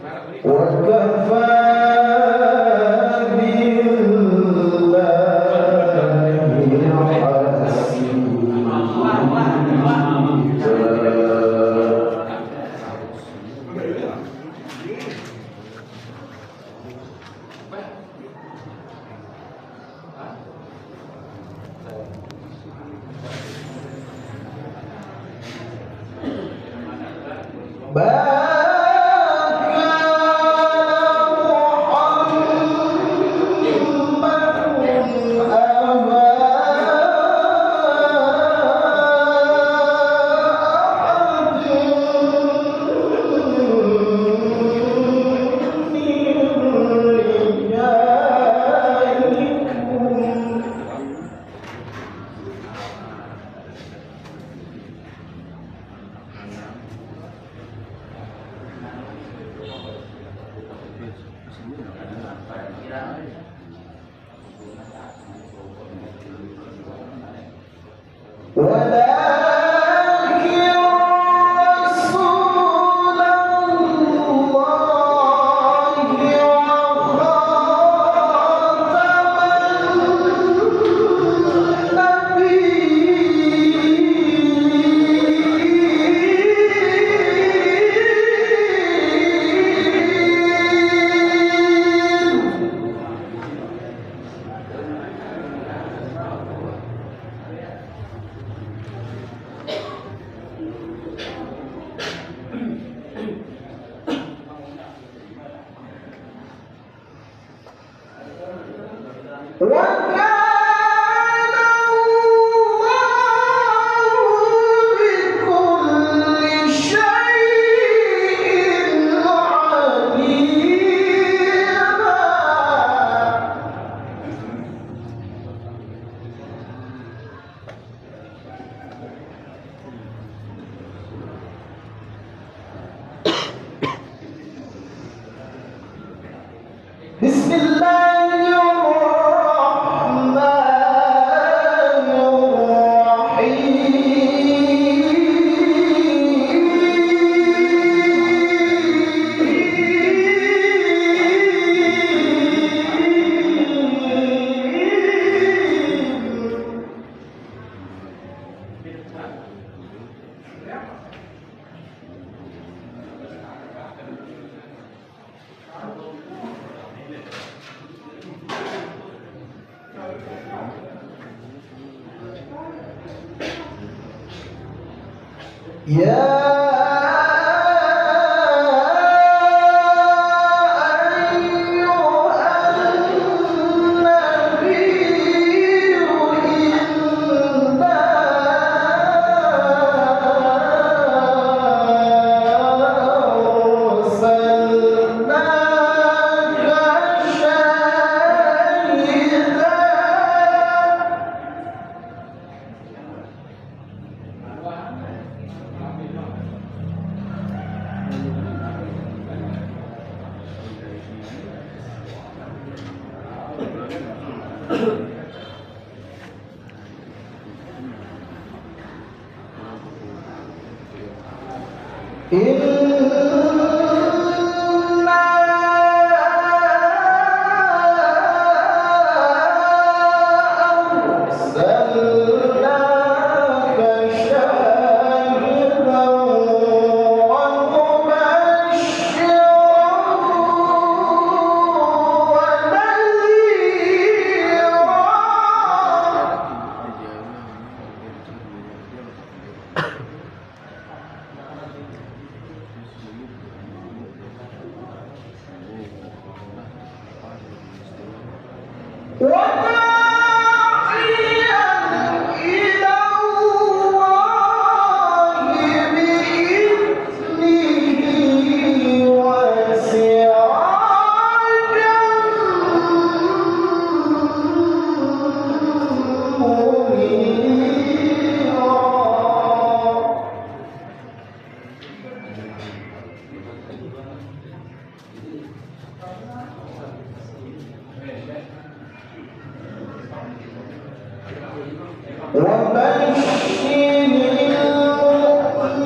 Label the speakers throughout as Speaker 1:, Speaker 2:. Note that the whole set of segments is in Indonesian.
Speaker 1: وبشر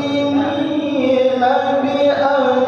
Speaker 1: المؤمنين بأن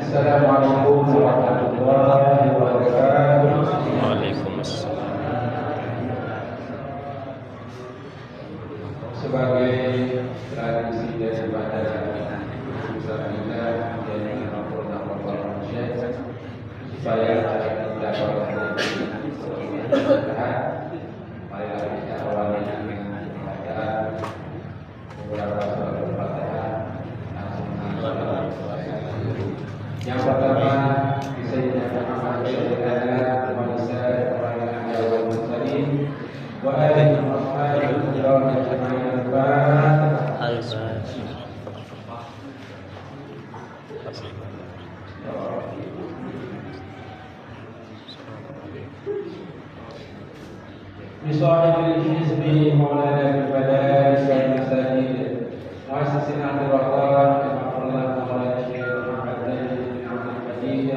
Speaker 1: Assalamualaikum warahmatullahi wabarakatuh.
Speaker 2: Waalaikumsalam.
Speaker 1: Sebagai tradisi daripada usaha kita menjadi lapor manusia supaya tidak dapat marilah kita awali dengan bacaan beberapa surat Al-Fatihah. Yang pertama Sayyidina Muhammad Sayyidina Muhammad Sayyidina wa alihi wa sahbihi بصاحب الحزب مولانا بالبلاد والمساجد مؤسس نهضة الوطن المحفوظ مولانا الشيخ محمد بن عبد المجيد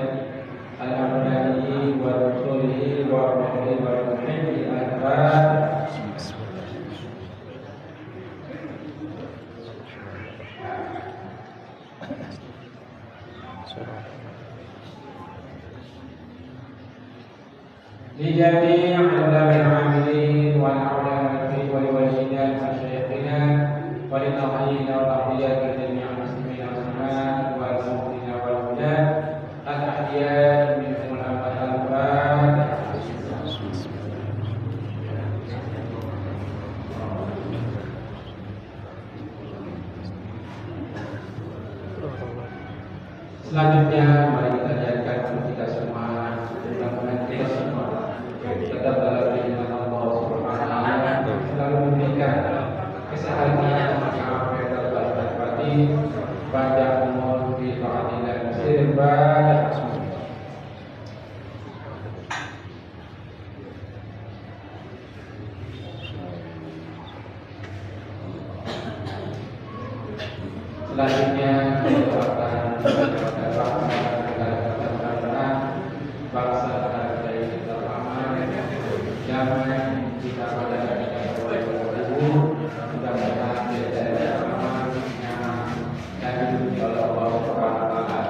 Speaker 1: الأمراني ورسوله وروحه ومحب الأحباب. لجميع علماء العاملين والعلماء والوالدين ومشايخنا وللأحيين والأحياء جميع المسلمين والمسلمات والمؤمنين والمؤمنات الأحياء منهم الأموات. Selanjutnya mari kita niatkan untuk kita semua, mudah-mudahan kita semua tetap dalam lindungan Allah Subhanahu wa taala, selalu memberikan kesehatan, keamanan dan batin, panjang umur di taatillah sirban. Selanjutnya doakan bangsa dari kita aman, damai kita pada mudah-mudahan kita aman, nyaman, dan diridhoi oleh Allah Subhanahu wa taala.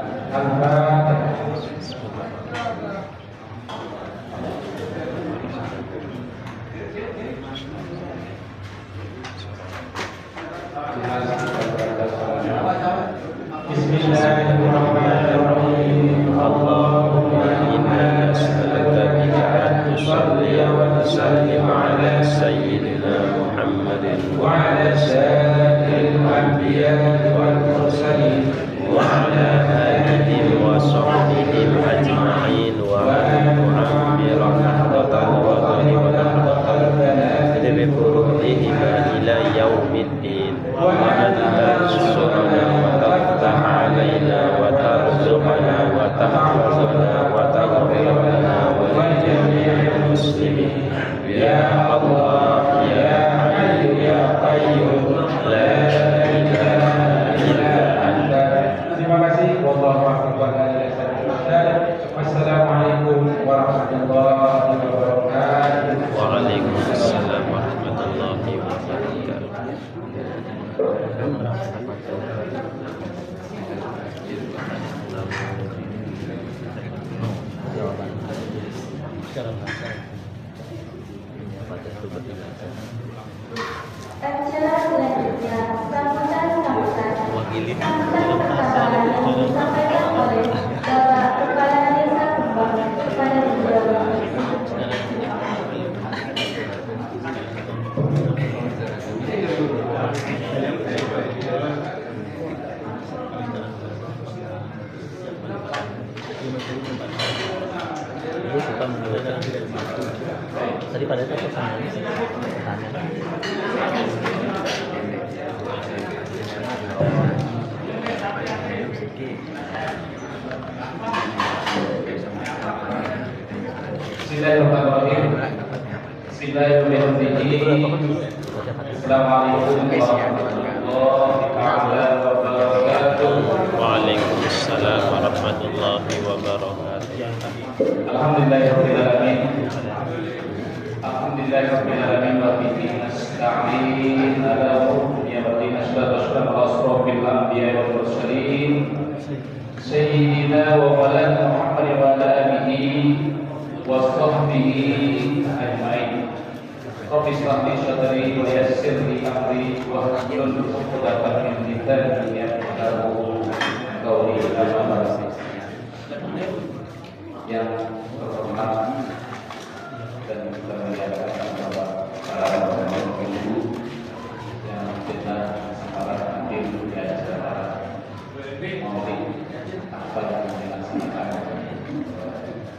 Speaker 1: Bismillahirrahmanirrahim. Allahumma inna nas'aluka an tusalli wa tusallim ala sayyidina Muhammadin wa ala sayyidil anbiya'i wal mursalin wa ala alihi wa sahbihi ajma'in wa an tu'ammira nahdatal wadani wa nahdatal bala'i bi furu'ihima ila yaumiddin wa an
Speaker 3: cara bahasa. Pada itu bertiga.
Speaker 4: Acara selanjutnya, sambutan sambutan.
Speaker 3: Mewakili
Speaker 4: Sambutan
Speaker 3: dalam bahasa
Speaker 4: pertama yang
Speaker 3: itu
Speaker 4: disampaikan oleh Bapak Kepala Desa Kembang kepada beliau.
Speaker 3: Dia suka menggunakan tadi pada itu tanya.
Speaker 1: Bismillahirrahmanirrahim. Bismillahirrahmanirrahim. Assalamualaikum warahmatullahi wabarakatuh.
Speaker 2: Waalaikumsalam warahmatullahi wabarakatuh.
Speaker 1: Alhamdulillahirabbil alamin. Alhamdulillahirabbil alamin wa bihi nasta'in ala umuri wa nashhadu ala asrofil anbiya'i wal mursalin sayyidina wa maulana Muhammad wa ala alihi wa sahbihi ajma'in. Rabbi shrah li sadri wa yassir li amri wa hlul 'uqdatam min lisani yafqahu qawli. Yang terhormat dan kita melihatkan bahwa para ibu yang kita kesempatan hadir di acara maulid apa yang dilaksanakan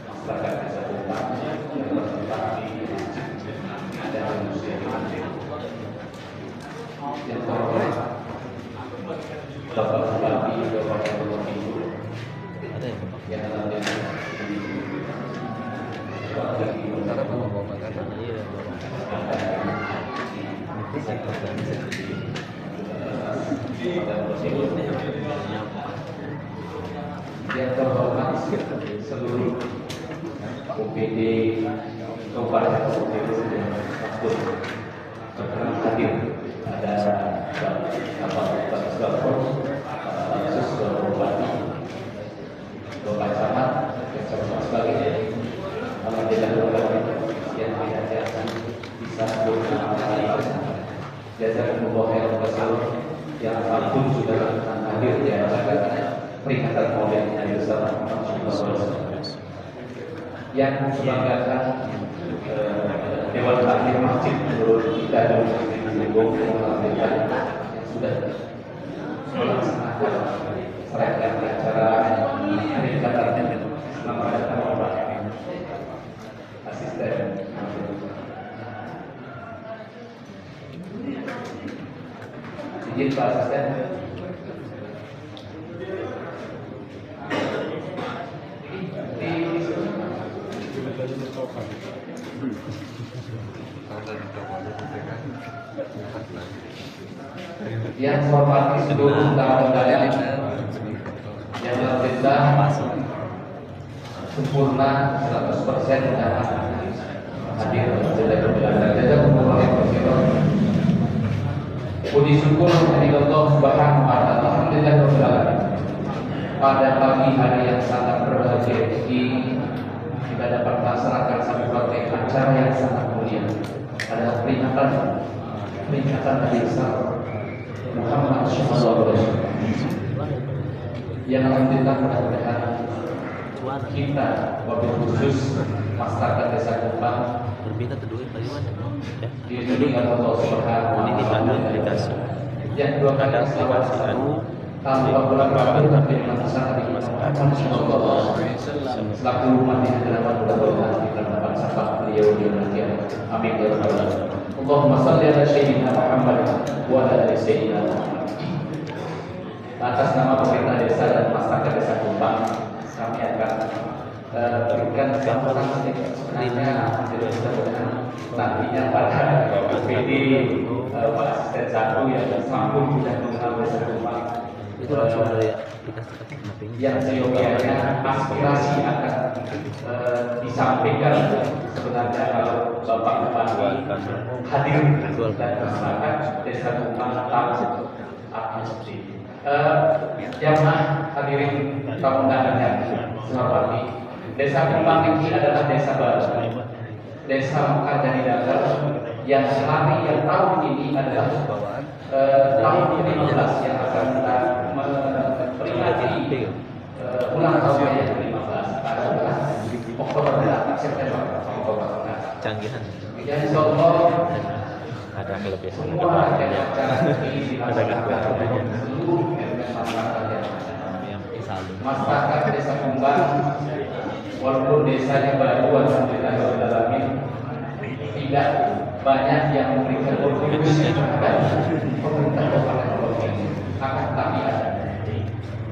Speaker 1: masyarakat desa Tumpang yang terletak di dan manusia yang terhormat Bapak Bupati Bapak Ibu
Speaker 3: Ada yang
Speaker 1: yang nanti yang terhormat seluruh OPD Kabupaten Bogor berkenan hadir. Ada Bapak Bupati, Bapak Camat, dan sebagainya. Alhamdulillah yang dihadirkan bisa berkali jazakumullah khairan katsira yang apapun sudah hadir di acara peringatan Maulid Nabi yang membanggakan Dewan Takmir Masjid menurut kita dan mendukung yang sudah melaksanakan serangkaian acara peringatan selamat datang Bapak asisten. Izin Pak Asisten. Yang saya hormati seluruh tamu undangan yang kita sempurna 100% undangan hadir puji syukur kepada Allah Subhanahu wa taala. Alhamdulillah pada pagi hari yang sangat berbahagia ini kita dapat melaksanakan sebuah acara yang sangat mulia. Adalah peringatan Nabi Muhammad SAW yang alhamdulillah mudah-mudahan kita wabil khusus masyarakat desa Kumpang
Speaker 3: berbeda kedua dari mana?
Speaker 1: diiringi Allah Subhanahu wa
Speaker 2: Ini
Speaker 1: taala.
Speaker 2: ada aplikasi.
Speaker 1: Yang dua kali
Speaker 2: Ada aplikasi
Speaker 1: tanpa berlaku tapi masyarakat di Muhammad SAW selaku umat yang adalah mudah-mudahan kita dapat sapa beliau di dunia. Amin ya rabbal alamin. Allahumma shalli ala sayyidina Muhammad wa ala ali sayyidina Muhammad. Atas nama pemerintah desa dan masyarakat desa Kumpang kami akan berikan gambaran sebenarnya nantinya pada PD Pak Asisten 1 yang sambung dan mengenal desa Kumpang
Speaker 3: Itu langsung dari aplikasi mapping.
Speaker 1: yang seyogianya aspirasi akan disampaikan sebenarnya kalau Bapak Bupati hadir dan masyarakat desa Kumpang tahu akan seperti jamaah hadirin tamu undangan yang saya hormati, Desa Kumbang ini adalah desa baru, desa Mekardani Dakar yang hari yang tahun ini adalah tahun ke-15 yang akan kita memperingati ulang tahun yang ke-15 adalah Oktober September Oktober.
Speaker 2: Canggihan.
Speaker 1: Ya insyaallah
Speaker 2: Ada kelebihan.
Speaker 1: semua
Speaker 2: Ada kelebihan.
Speaker 1: seluruh elemen masyarakat
Speaker 2: Yang selalu.
Speaker 1: masyarakat desa Kumbang, walaupun desanya baru, alhamdulillah tidak banyak yang memberikan kontribusi terhadap pemerintah kabupaten provinsi, akan tapi ada.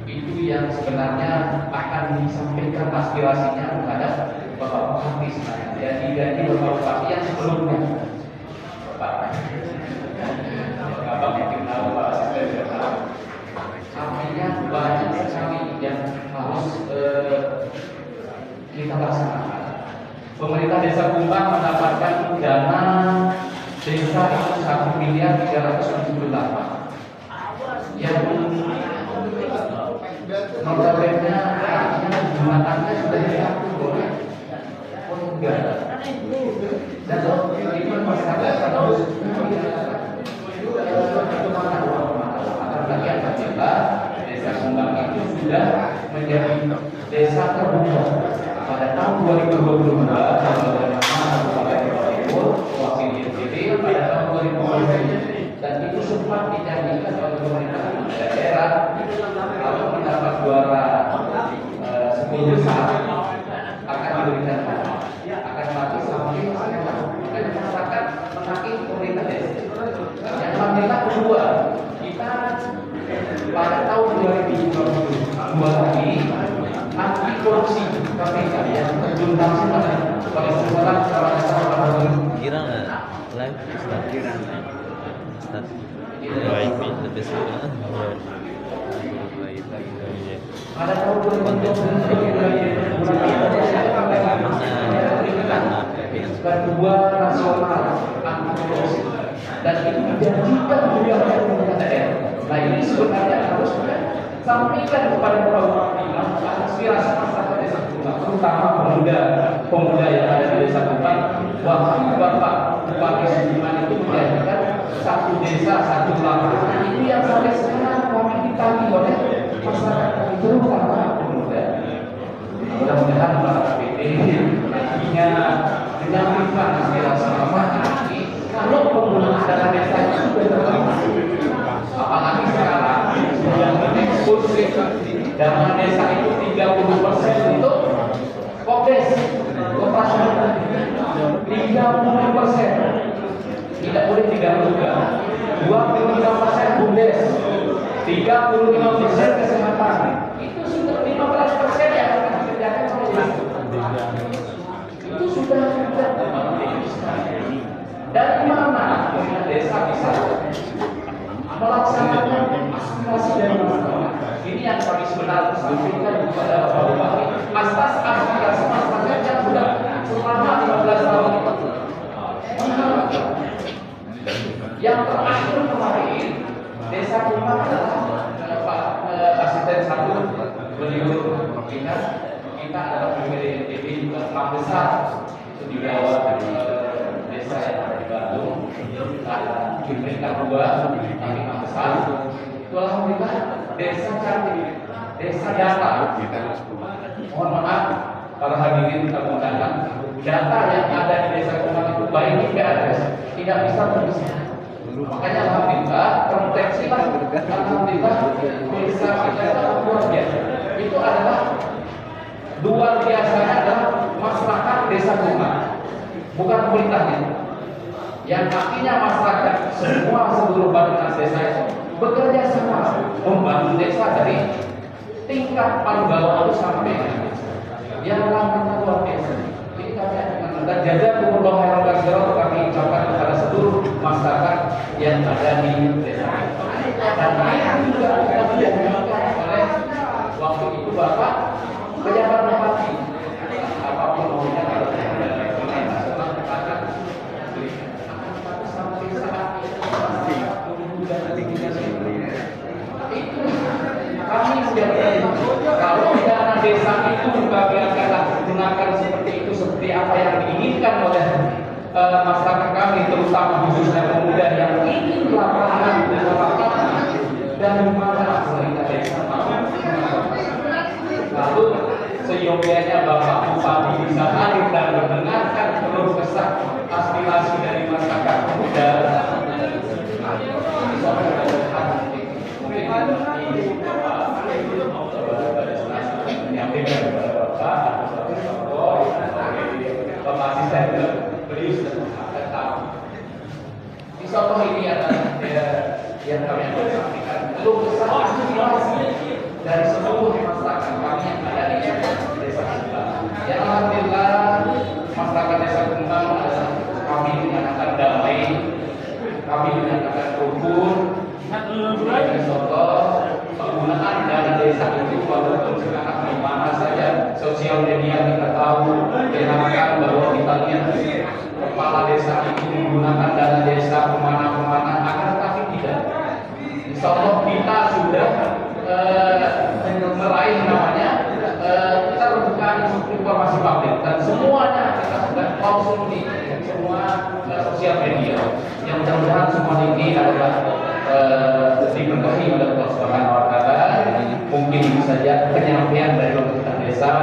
Speaker 1: Itu yang sebenarnya akan disampaikan aspirasinya terhadap Bapak Bupati sebenarnya. Jadi Bapak Bupati yang sebelumnya, Bapak mungkin tahu, Pak Asisten juga tahu. Artinya banyak sekali yang harus kita laksanakan. Pemerintah Desa Kumbang mendapatkan dana desa itu 1.378.000.000 yang notabene gunaannya sudah diatur oleh negara. Dan itu masyarakat harus apalagi apabila Desa Kumbang itu sudah menjadi desa terbuka pada tahun 2022 wakil INTB pada tahun 2020, dan itu sempat dijanjikan oleh pemerintah daerah kalau mendapat juara 10 besar akan diberikan akan mati sampai dan masyarakat menagih pemerintah desa. Yang alhamdulillah kedua, kita pada tahun 2022 lagi anti korupsi KPK yang terjun langsung pada sekolah
Speaker 3: Kira nggak live start start
Speaker 2: Baik.
Speaker 3: lebih suka
Speaker 1: pada tahun 2022 kedua nasional anti korupsi, dan itu dijanjikan juga oleh pemerintah daerah. Nah ini sebenarnya harus kita sampaikan kepada Bapak Bupati aspirasi masyarakat desa Kumbang, terutama pemuda yang ada di desa Kumbang, bahwa Bapak Bupati Sudirman itu menjadikan satu desa satu lapangan. Itu yang sampai sekarang kami ditagih oleh masyarakat kami, terutama pemuda. Mudah-mudahan Pak KPD nantinya menyampaikan aspirasi Bapak ini kalau penggunaan dana desa itu sudah terlalu, apalagi sekarang yang mengekspos dana desa itu 30% untuk Kopdes operasional, 30%, tidak boleh 32, 25% Bumdes, 35% kesehatan. Itu sudah 15% yang akan dikerjakan oleh desa. Itu sudah dari mana pemerintah desa bisa melaksanakan aspirasi dari masyarakat? Ini yang kami sebenarnya sampaikan kepada Bapak Bupati atas aspirasi masyarakat yang sudah selama 15 tahun itu. Yang terakhir kemarin Desa Kumbang adalah Pak Asisten satu, beliau kita adalah PPD NTB juga 6 besar itu di bawah desa yang ada di Bandung. Di peringkat 2 kami 6 besar. Itu alhamdulillah desa cantik, desa data. Mohon maaf para hadirin tamu undangan, data yang ada di desa Kumbang itu baik tidak bisa terpisah. Makanya alhamdulillah terdeteksi lah, alhamdulillah desa kita luar biasa. Itu adalah luar biasanya adalah masyarakat desa Kumbang, bukan pemerintahnya. Yang artinya masyarakat semua seluruh bangunan desa itu bekerja sama membangun desa dari tingkat paling bawah itu sampai yang langkah luar biasa. Ini kami akan dan jaga kumullah khairan katsira kami ucapkan kepada seluruh masyarakat yang ada di desa. Dan ini juga kita diumumkan oleh waktu itu Bapak pejabat bupati, apapun maunya kalau sampai saat itu kami sudah kalau dana desa itu kami akan apa yang diinginkan oleh masyarakat kami, terutama khususnya pemuda yang ingin lapangan dan rumah kita desa. Lalu seyogyanya Bapak Bupati bisa hadir dan mendengarkan keluh kesah aspirasi dari masyarakat pemuda. Contoh ini adalah yang kami sampaikan. Keluh kesah aspirasi dari seluruh masyarakat kami yang ada di desa Kembang. Ya alhamdulillah masyarakat desa Kembang adalah kami dinyatakan damai, kami dinyatakan rukun. Sebagai contoh penggunaan dana desa itu walaupun sekarang di mana saja sosial media kita tahu diharapkan bahwa kita lihat kepala desa itu menggunakan dana desa kemana-kemana, akan tetapi tidak. Insya Allah kita sudah meraih namanya terbuka informasi publik dan semuanya kita sudah konsumsi semua sosial media yang mudah-mudahan semua ini adalah diberkahi oleh Allah Subhanahu wa Ta'ala. Mungkin saja penyampaian dari pemerintah desa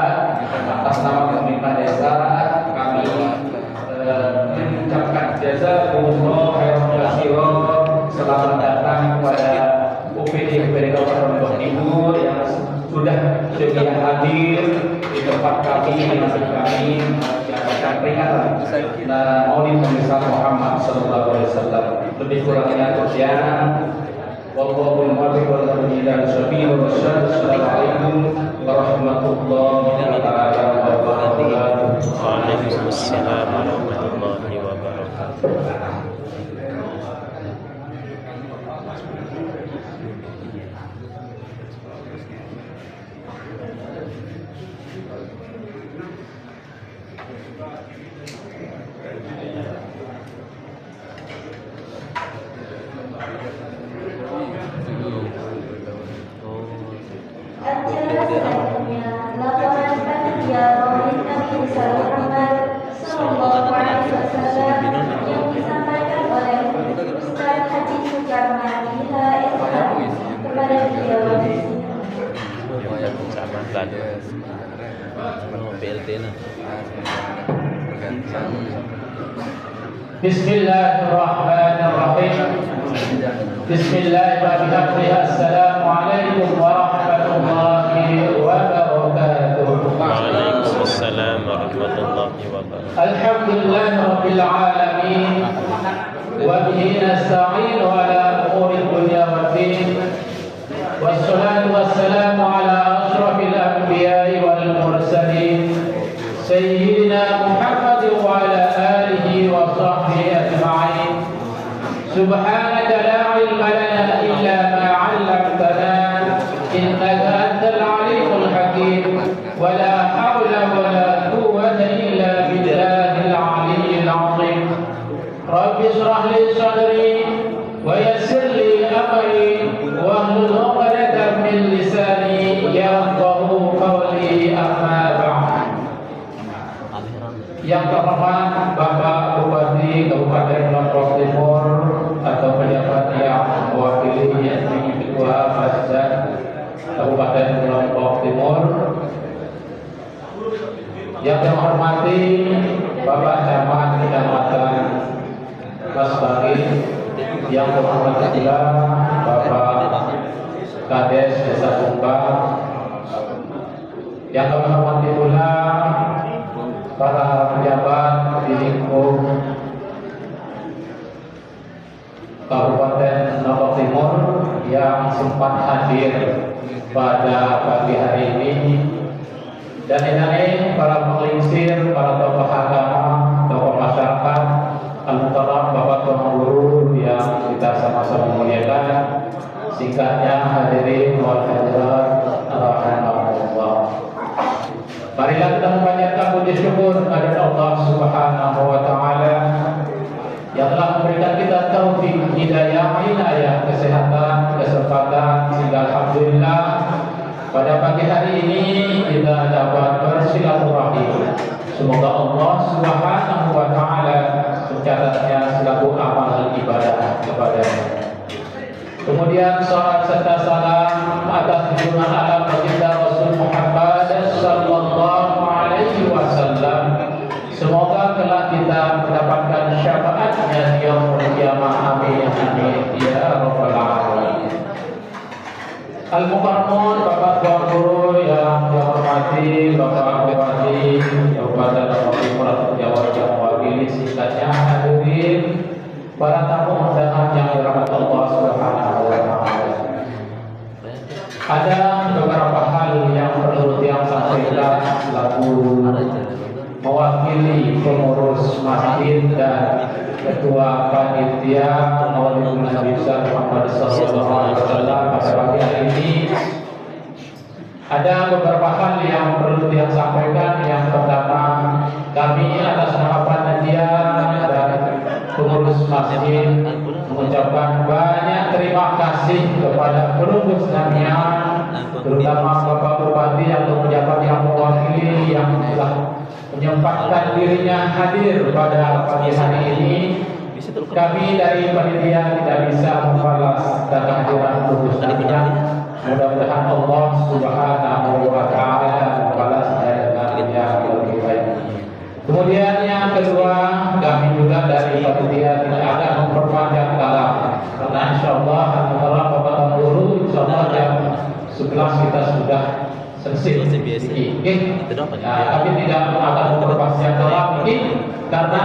Speaker 1: atas nama pemerintah desa kami mengucapkan jazakumullah khairan katsiran. Selamat datang kepada UPD Kabupaten Lombok Timur yang sudah hadir di tempat kami, di masjid kami menyampaikan peringatan Maulid Nabi Muhammad sallallahu alaihi wasallam. Lebih kurangnya kursian. Wallahul muwaffiq wal hadi ila sabil wasyad. Assalamualaikum warahmatullahi wabarakatuh.
Speaker 2: Waalaikumsalam warahmatullahi wabarakatuh.
Speaker 4: Acara selanjutnya laporan panitia Maulid Nabi Muhammad Sallallahu Alaihi Wasallam yang disampaikan oleh Ustaz Haji Sukarmani HSH kepada beliau di sini.
Speaker 2: Sama kan. BLT na.
Speaker 1: Bismillahirrahmanirrahim. Bismillahirrahmanirrahim. Assalamualaikum warahmatullahi wabarakatuh.
Speaker 2: Waalaikumsalam warahmatullahi wabarakatuh.
Speaker 1: Alhamdulillahirabbil alamin. Wa bihi nasta'in ala umuri dunya waddin. Wassalatu wassalamu ala asyrafil anbiya'i wal mursalin sayyidina Muhammad wa ala alihi wa sahbihi ajma'in. Subhanaka la ilma lana illa ma 'allamtana innaka antal 'alimul hakim wa la hawla wa la quwwata illa billahil 'aliyyil 'azim. Rabbi shrah li sadri wa yassir li amri wahlul 'uqdatam min lisani yafqahu qawli, amma ba'd. Yang terhormat Bapak Bupati Kabupaten Lombok Timur atau pejabat yang mewakili Ketua Masjid Kabupaten Lombok Timur, yang terhormati Bapak Camat Kecamatan Masbagi, yang terhormati pula Bapak Kades Desa Kumbang, yang terhormati pula para pejabat di lingkup Kabupaten Lombok Timur yang sempat hadir pada pagi hari ini, dan ini para penglingsir, para tokoh agama, tokoh masyarakat, al-mukarram, bapak tuan guru yang kita sama-sama muliakan. Singkatnya hadirin wal hadirat rahimakumullah. Marilah kita memanjatkan puji syukur kepada Allah Subhanahu wa Ta'ala yang telah memberikan kita taufik, hidayah, inayah, kesehatan, kesempatan, sehingga alhamdulillah pada pagi hari ini kita dapat bersilaturahmi Semoga Allah Subhanahu wa taala mencatatnya selaku amal ibadah kepadanya. Kemudian salat serta salam atas junjungan alam baginda Rasul Muhammad sallallahu alaihi wasallam. Semoga kelak kita mendapatkan syafaatnya di yaumul qiyamah. Amin amin ya rabbal alamin. Al-Mukarramun, Bapak Tuan Guru yang dihormati, Bapak Bupati Kabupaten Lombok Jawa yang mewakili singkatnya, hadirin, para tamu undangan yang dirahmati Allah Subhanahu wa taala. Ada beberapa hal yang perlu disampaikan selaku mewakili pengurus masjid dan ketua panitia Maulid Nabi Muhammad sallallahu alaihi wasallam pada pagi hari ini. Ada beberapa hal yang perlu disampaikan. Yang pertama, kami atas nama panitia dan pengurus masjid mengucapkan banyak terima kasih kepada penunggu Namian, terutama Bapak Bupati yang menjabat yang mewakili yang telah menyempatkan dirinya hadir pada pagi hari ini. Kami dari panitia tidak bisa membalas kehadiran penunggu Namian. Mudah-mudahan Allah Subhanahu wa taala membalasnya dengan yang lebih baik. Kemudian yang kedua, kami juga dari panitia tidak akan memperpanjang kalam, karena insyaallah antara Bapak Guru insyaallah jam 11 kita sudah selesai. Kami tidak akan memperpanjang kalam mungkin karena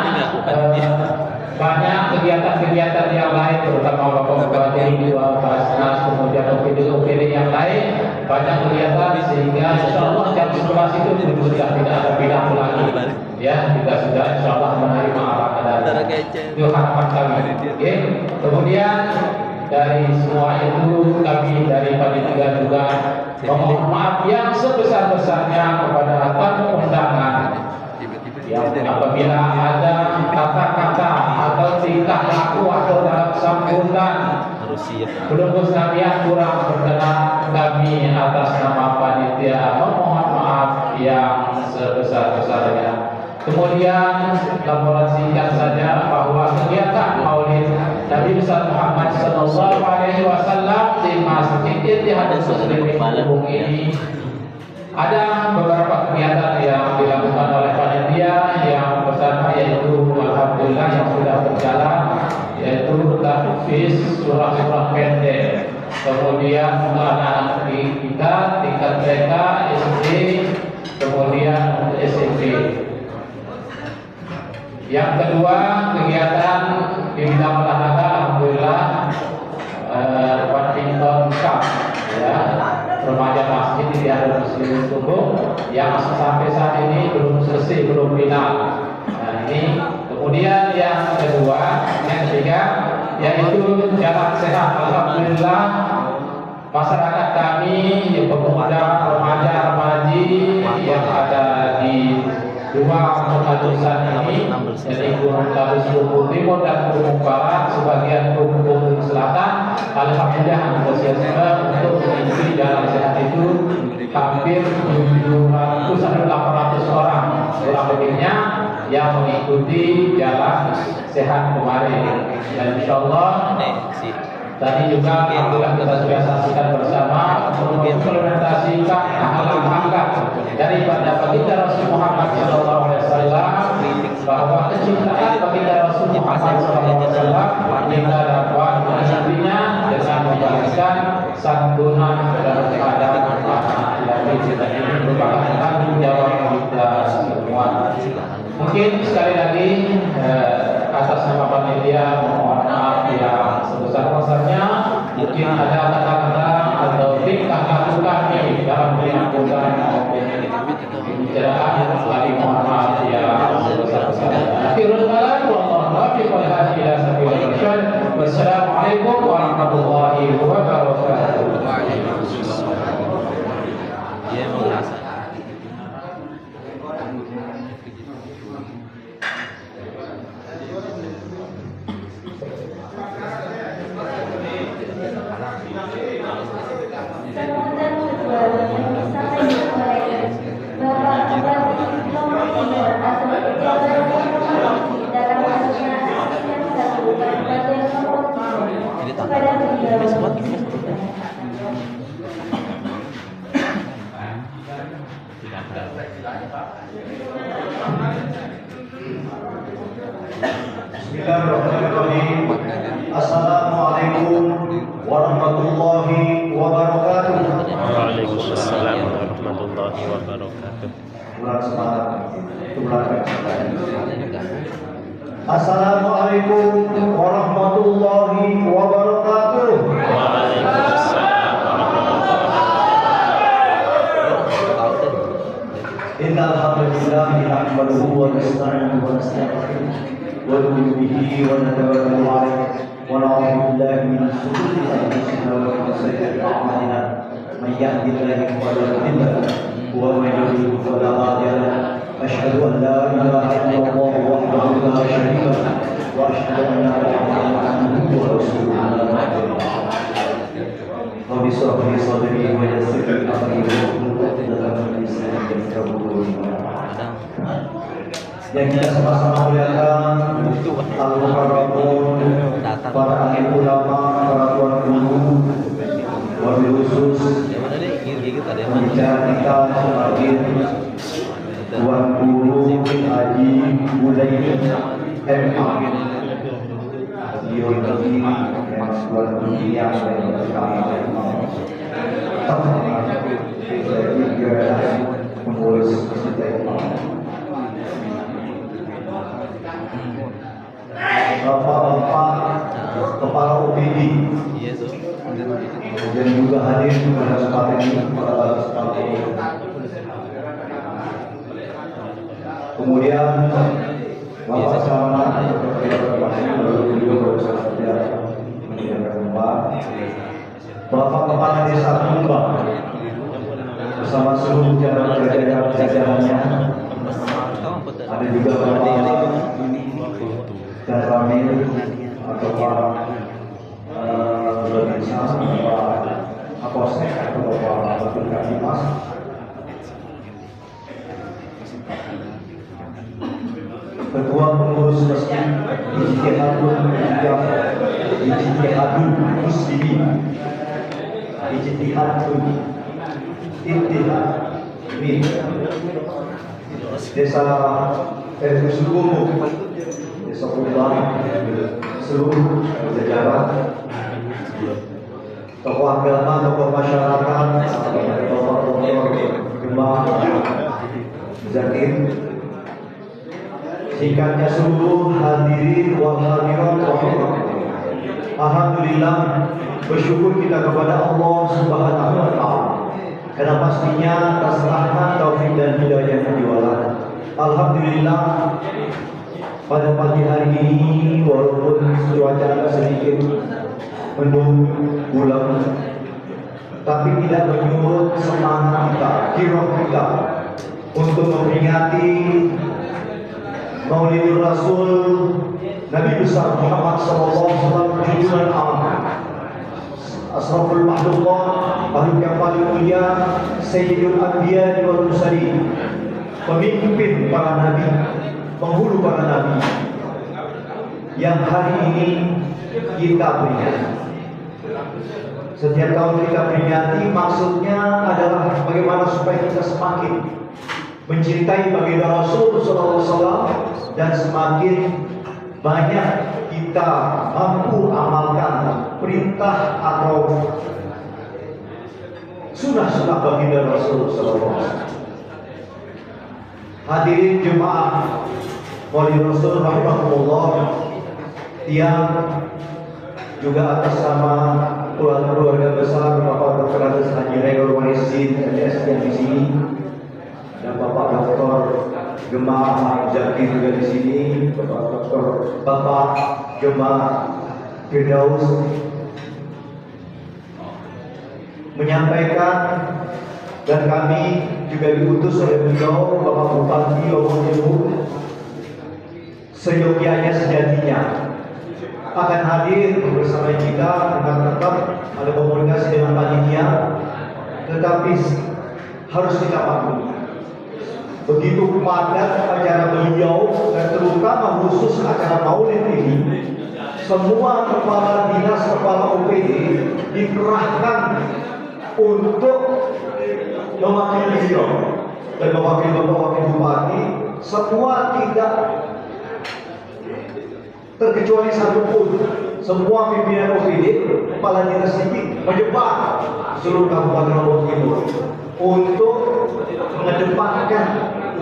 Speaker 1: banyak kegiatan-kegiatan yang lain, terutama Bapak Bupati, Dua Basnas, kemudian opini-opini yang lain, banyak kegiatan sehingga insyaallah jam 11 itu sudah tidak ada bidang lagi. Ya, kita sudah insyaallah menerima arahan itu harapan kami. Okay. Kemudian dari semua itu kami dari panitia juga memohon maaf yang sebesar-besarnya kepada tamu undangan yang apabila ada kata-kata atau tingkah laku atau dalam sambutan penunggu Namian kurang berkenan, kami atas nama panitia memohon maaf yang sebesar-besarnya. Kemudian laporan singkat saja bahwa kegiatan Maulid Nabi besar Muhammad sallallahu alaihi wasallam di Masjid Ittihadul Muslimin Ubung ini ada beberapa kegiatan yang dilakukan oleh panitia yang pertama yaitu alhamdulillah yang sudah berjalan, yaitu tahfiz surah-surah pendek. Kemudian untuk anak-anak kita tingkat TK, SD, kemudian untuk SMP. Yang kedua, kegiatan di bidang olahraga alhamdulillah badminton cup ya, remaja masjid di Ittihadul Muslimin Ubung yang sampai saat ini belum selesai, belum final. Nah ini kemudian yang kedua, yang ketiga yaitu jalan sehat. Alhamdulillah masyarakat kami, pemuda, remaja-remaji yang ada di dua kawasan ini, jadi Kabupaten Ubung Timur dan Ubung Barat, sebagian Ubung Selatan, alhamdulillah antusiasme untuk mengikuti jalan sehat itu hampir 700 sampai 800 orang kurang lebihnya yang mengikuti jalan sehat kemarin. Dan insyaallah tadi juga alhamdulillah kita sudah saksikan bersama untuk mengimplementasikan hal-hal daripada baginda Rasul Muhammad sallallahu alaihi wasallam, bahwa kecintaan baginda Rasul Muhammad sallallahu alaihi wasallam kita dapat mencatatnya dengan membalaskan santunan kepada anak-anak kita. Ini merupakan tanggung jawab kita semua. Mungkin sekali lagi atas nama panitia mohon maaf yang sebesar-besarnya. Mungkin ada kata-kata atau tingkah laku
Speaker 5: Bismillahirrahmanirrahim. Assalamualaikum warahmatullahi wabarakatuh.
Speaker 2: Waalaikumsalam warahmatullahi wabarakatuh.
Speaker 5: Assalamualaikum warahmatullahi wabarakatuh. Innal hamdalillah nahmaduhu wa nasta'inuhu wa nastaghfiruh wa nu'minu bihi wa natawakkalu 'alaihi wa na'udzu billahi min shururi anfusina wa min sayyi'ati a'malina. May yahdihillahu fala mudilla lahu wa may yudlil fala hadiya lahu. Asyhadu an la ilaha illallah wahdahu la syarika lahu wa asyhadu anna Muhammadan abduhu wa rasuluhu. Rabbi shrah li sadri wa yassir li amri wahlul 'uqdatam min lisani yafqahu qawli. Yang kita sama-sama muliakan Al-Mukarramun, para alim ulama, para tuan guru, wabil khusus pembicara kita sebagai tuan guru Haji Budayni MA. Beliau ini yang tuan guru yang kami mengurus kita. Bapak-bapak kepala OPD dan juga hadir pada kesempatan ini pada kesempatan ini. Kemudian Bapak Selamat Bapak Kepala Desa Tumbang bersama seluruh jajarannya, ada juga Bapak dan kami atau para organisasi, para apostek atau para berkati mas, ketua pengurus masjid Ijtihadul Muslimin, Ijtihadul Desa Sukumu, Desa Pulang, seluruh jajaran, tokoh agama, tokoh masyarakat, tokoh jemaah Zakir, singkatnya seluruh hadirin wal hadirat rahimahullah. Alhamdulillah, bersyukur kita kepada Allah Subhanahu wa taala karena pastinya atas rahmat, taufik dan hidayah yang diwala. Alhamdulillah, pada pagi hari ini walaupun cuaca sedikit mendung bulan, tapi tidak menyurut semangat kita, kiroh kita untuk memperingati Maulidur Rasul Nabi besar Muhammad sallallahu alaihi wasallam, junjungan alam, asraful mahdullah, makhluk yang paling mulia, sayyidul anbiya wal mursalin, pemimpin para nabi, penghulu para nabi, yang hari ini kita peringati. Setiap tahun kita peringati, maksudnya adalah bagaimana supaya kita semakin mencintai baginda Rasul sallallahu alaihi wasallam dan semakin banyak kita mampu amalkan perintah atau sunnah-sunnah baginda Rasul sallallahu alaihi wasallam. Hadirin jemaah Maulid Rasul rahimahullah, yang juga atas nama keluarga besar Bapak Dr. Haji Regor Warisin LS yang di sini, dan Bapak Dr. Gemah Zakir juga di sini, Bapak Gemah Firdaus, menyampaikan, dan kami juga diutus oleh beliau Bapak Bupati Lombok seyogyanya sejatinya akan hadir bersama kita dengan tetap ada komunikasi dengan panitia, tetapi harus kita maklumi begitu padat acara beliau dan terutama khusus acara Maulid ini, semua kepala dinas, kepala OPD dikerahkan untuk mewakili beliau dan wakil bupati, semua tidak terkecuali satu pun, semua pimpinan OPD, kepala dinas tinggi menyebar seluruh Kabupaten Lombok Timur untuk mengedepankan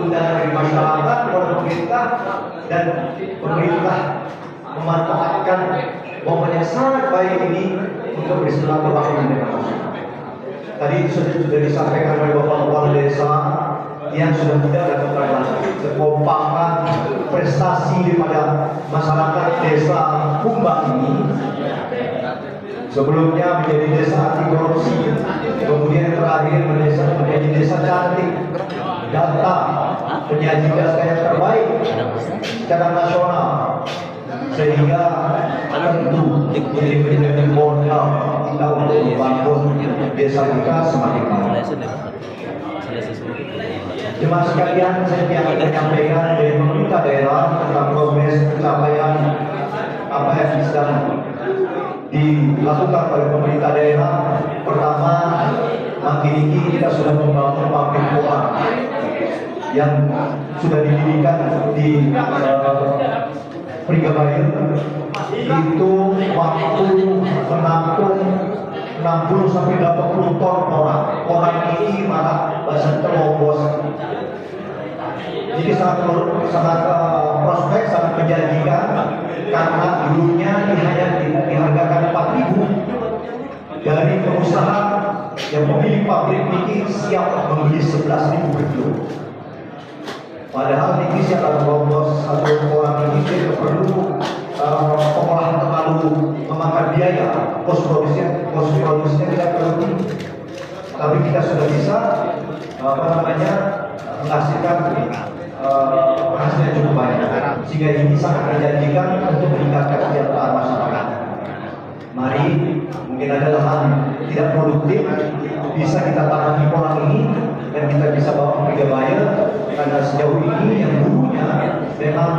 Speaker 5: undangan dari masyarakat kepada pemerintah, dan pemerintah memanfaatkan momen yang sangat baik ini untuk bersilaturahmi dengan masyarakat. Tadi sudah disampaikan oleh Bapak Kepala Desa yang sudah tidak ada kekompakan prestasi daripada masyarakat desa Kumbang ini. Sebelumnya menjadi desa anti korupsi, kemudian terakhir menjadi desa cantik, data penyaji data yang terbaik secara nasional, sehingga tentu menjadi modal kita untuk membangun desa kita semakin baik. Jemaah sekalian, saya akan menyampaikan dari pemerintah daerah tentang progres pencapaian apa yang sedang dilakukan oleh pemerintah daerah. Pertama, makin ini kita sudah membangun pabrik porang yang sudah didirikan di Prigabayur. Itu waktu menampung 60 sampai 80 ton porang. Porang ini malah bahasa terobos. Jadi sangat prospek, sangat menjanjikan, karena dulunya hanya dihargakan 4.000. Dari pengusaha yang pemilik pabrik ini siap membeli 11.000 per kilo. Padahal ini siapa terobos satu orang ini tidak perlu pengolahan terlalu memakan biaya, kos produksinya tidak perlu tinggi, tapi kita sudah bisa menghasilkan hasil yang cukup banyak, sehingga ini sangat menjanjikan untuk meningkatkan kesejahteraan masyarakat. Mari, mungkin ada lahan tidak produktif, bisa kita tanami porang ini dan kita bisa bawa ke Prigabayur, karena sejauh ini yang dulunya memang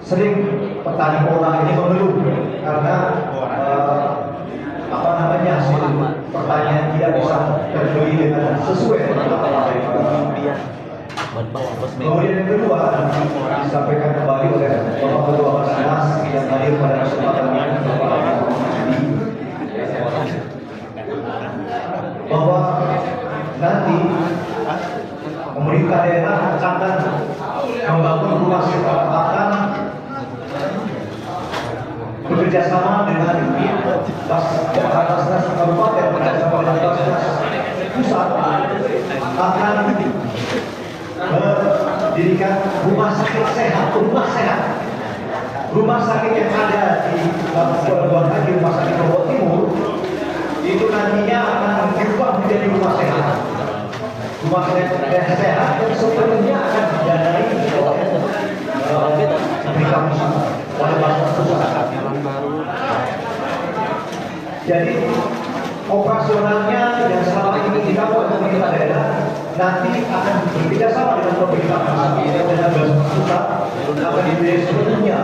Speaker 5: sering petani porang ini mengeluh karena hasil pertanian tidak bisa terbeli dengan sesuai dengan apa yang kemudian yang kedua disampaikan kembali oleh Bapak Ketua Basnas yang hadir pada kesempatan ini, bahwa nanti pemerintah daerah akan membangun rumah sakit, akan bekerjasama dengan Basnas Kabupaten bekerjasama dengan Basnas Pusat akan mendirikan rumah sakit sehat, rumah sakit yang ada di Pelabuhan Haji, rumah sakit Lombok Timur itu nantinya akan berubah menjadi rumah sehat. Rumah sehat yang sepenuhnya akan didanai oleh Basnas Pusat. Jadi operasionalnya yang selama ini dilakukan pemerintah daerah nanti akan berbeda sama dengan pemerintah pusat dan Basnas Pusat akan dibiayai sepenuhnya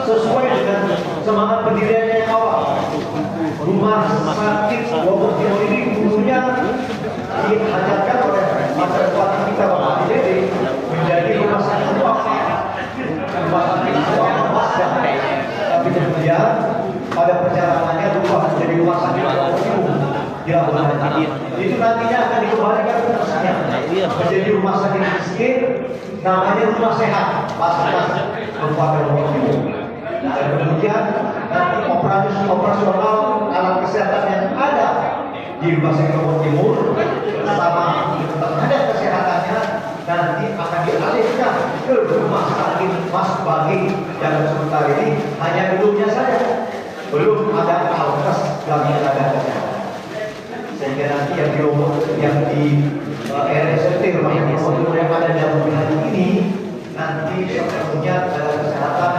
Speaker 5: sesuai dengan semangat pendiriannya yang awal. Rumah sakit Lombok Timur ini dulunya dihajatkan oleh masyarakat kita Bapak Dede menjadi rumah sakit lepas, tapi kemudian pada perjalanannya berubah menjadi rumah sakit Lombok Timur. Itu nantinya akan dikembalikan fungsinya menjadi rumah sakit miskin, namanya rumah sehat Basnas Kabupaten Lombok Timur. Dan kemudian nanti operasional alat kesehatan yang ada di rumah sakit Lombok Timur bersama tenaga kesehatannya nanti akan dialihkan ke rumah sakit Mas Bagi yang sementara ini hanya gedungnya saja, belum ada alkes dan tenaga kesehatan. Sehingga nanti yang di Lombok, yang di RSUD rumah sakit Lombok Timur yang ada di dalam ini nanti sepenuhnya tenaga kesehatan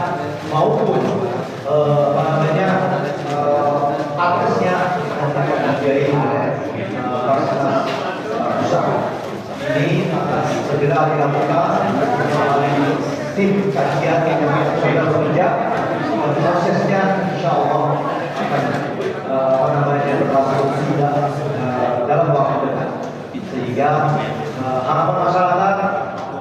Speaker 5: maupun alkesnya nanti akan dibiayai oleh Basnas Pusat. Ini akan segera dilakukan melalui tim kajian yang sudah bekerja, dan prosesnya insya Allah akan berlangsung dalam waktu dekat, sehingga harapan masyarakat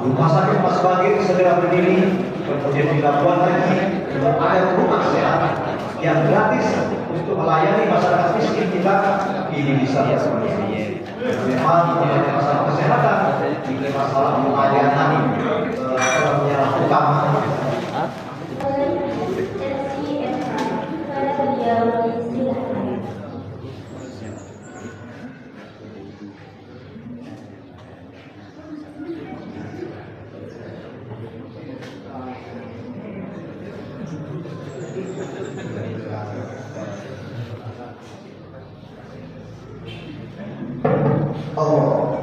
Speaker 5: Rumah sakit Mas Bagir segera berdiri, kemudian di Labuan Haji ada rumah sehat yang gratis untuk melayani masyarakat miskin kita. Ini bisa seperti memang masalah kesehatan, ini masalah pelayanan yang utama. Allah.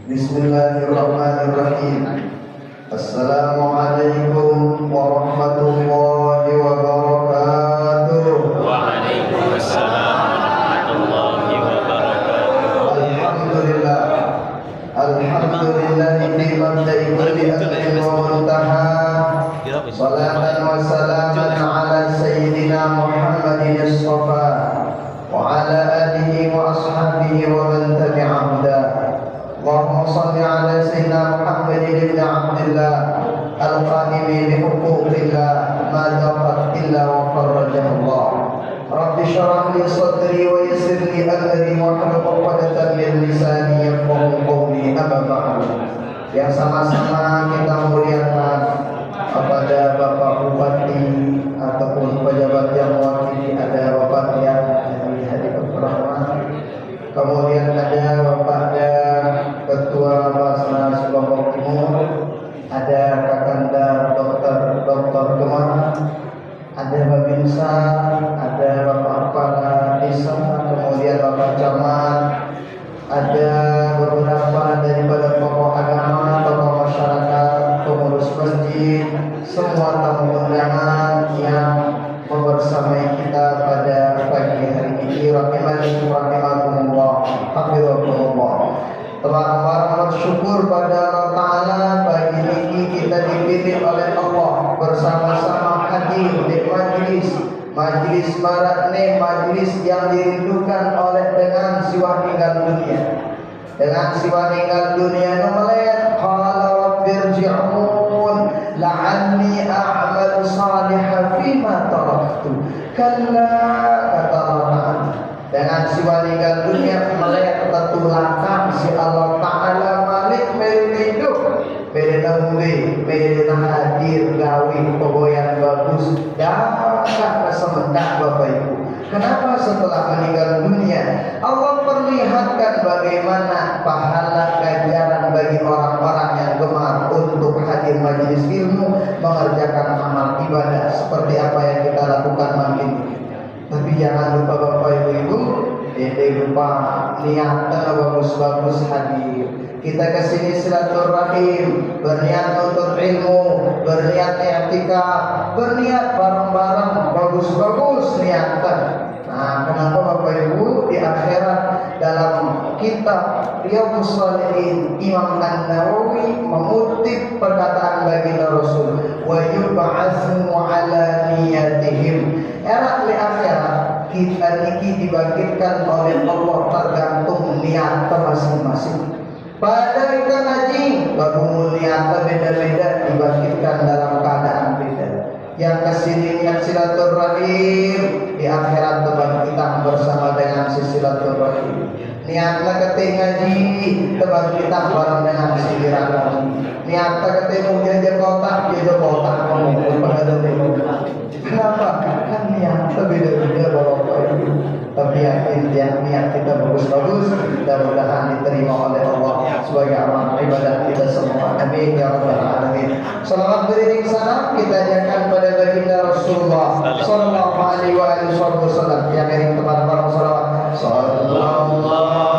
Speaker 5: Bismillahirrahmanirrahim. Assalamualaikum warahmatullahi wabarakatuh.
Speaker 2: Waalaikumsalam warahmatullahi wabarakatuh.
Speaker 5: Alhamdulillah. Alhamdulillah di mabda'i kulli amrin wa muntaha. Salatan wa salaman ala sayyidina Muhammadin as-safa wa ala alihi wa ashabihi wa man tabi'a hudah. Allahumma salli ala sayyidina Muhammadin ibn Abdillah al-qa'imi bi huquqillah ma daqat illa wa farrajahu Allah. Rabbi syrah li sadri wa yassir li amri wa hlul 'uqdatam min lisani yafqahu qawli. Amma ba'd. Yang sama-sama kita muliakan kepada Bapak Bupati ataupun pejabat yang mewakili, ada Bapak yang hadir pertemuan, kemudian ada Bapaknya Ketua Basnas Lombok Timur, ada Kakanda Dr. Gemar, ada Babinsa, ada Bapak Kepala Desa, kemudian Bapak Camat, ada beberapa daripada tokoh agama, tokoh masyarakat, pengurus masjid, semua tamu undangan yang membersamai kita pada pagi hari ini. Rahimani rahimakumullah, hafizakumullah. Telah bersyukur pada Allah Ta'ala, pagi ini kita dipilih oleh Allah bersama-sama hadir di majlis marakne, majlis yang dirindukan oleh dengan siwa tinggal dunia. Dengan siwa tinggal dunia nomelet qala rabbirji'un la'anni a'mal salihah fima taraktu kalla kata Allah Ta'ala. Dengan siwa tinggal dunia melihat ketulakan si Allah Ta'ala malik meridu merenangwe merenang hadir gawi pegoyan bagus dan kesementak Bapak Ibu. Kenapa setelah meninggal dunia Allah perlihatkan bagaimana pahala ganjaran bagi orang-orang yang gemar untuk hadir majelis ilmu, mengerjakan amal ibadah seperti apa yang kita lakukan makin. Tapi jangan lupa Bapak Ibu, jangan lupa niatnya bagus-bagus hadir. Kita kesini silaturahim, berniat untuk ilmu, berniat i'tikaf, berniat bareng-bareng, bagus-bagus niatkan. Nah, kenapa Bapak Ibu di akhirat dalam kitab Riyadhus Shalihin Imam An-Nawawi mengutip perkataan baginda Rasul, wa yub'atsu 'ala niyatihim. Era di akhirat kita niki dibangkitkan oleh Allah tergantung niat masing-masing. Pada kita ngaji, baru niatnya beda-beda dibangkitkan dalam keadaan beda. Yang kesini niat silaturahim, di akhirat kebangkitan bersama dengan si silaturahim. Niatnya ketik ngaji, kebangkitan bareng dengan si diragawi. Niatnya ketemu jajah kotak ngomong pada kenapa? Kan niatnya beda-beda Bapak Ibu. Tapi yakin niat kita bagus-bagus, mudah-mudahan diterima oleh Allah sebagai amal ibadah kita semua. Amin ya rabbal alamin. Salawat beriring salam kita ajarkan pada baginda Rasulullah sallallahu alaihi wasallam. Yang iring kepada para salawat. Sallallahu
Speaker 2: Sallallahu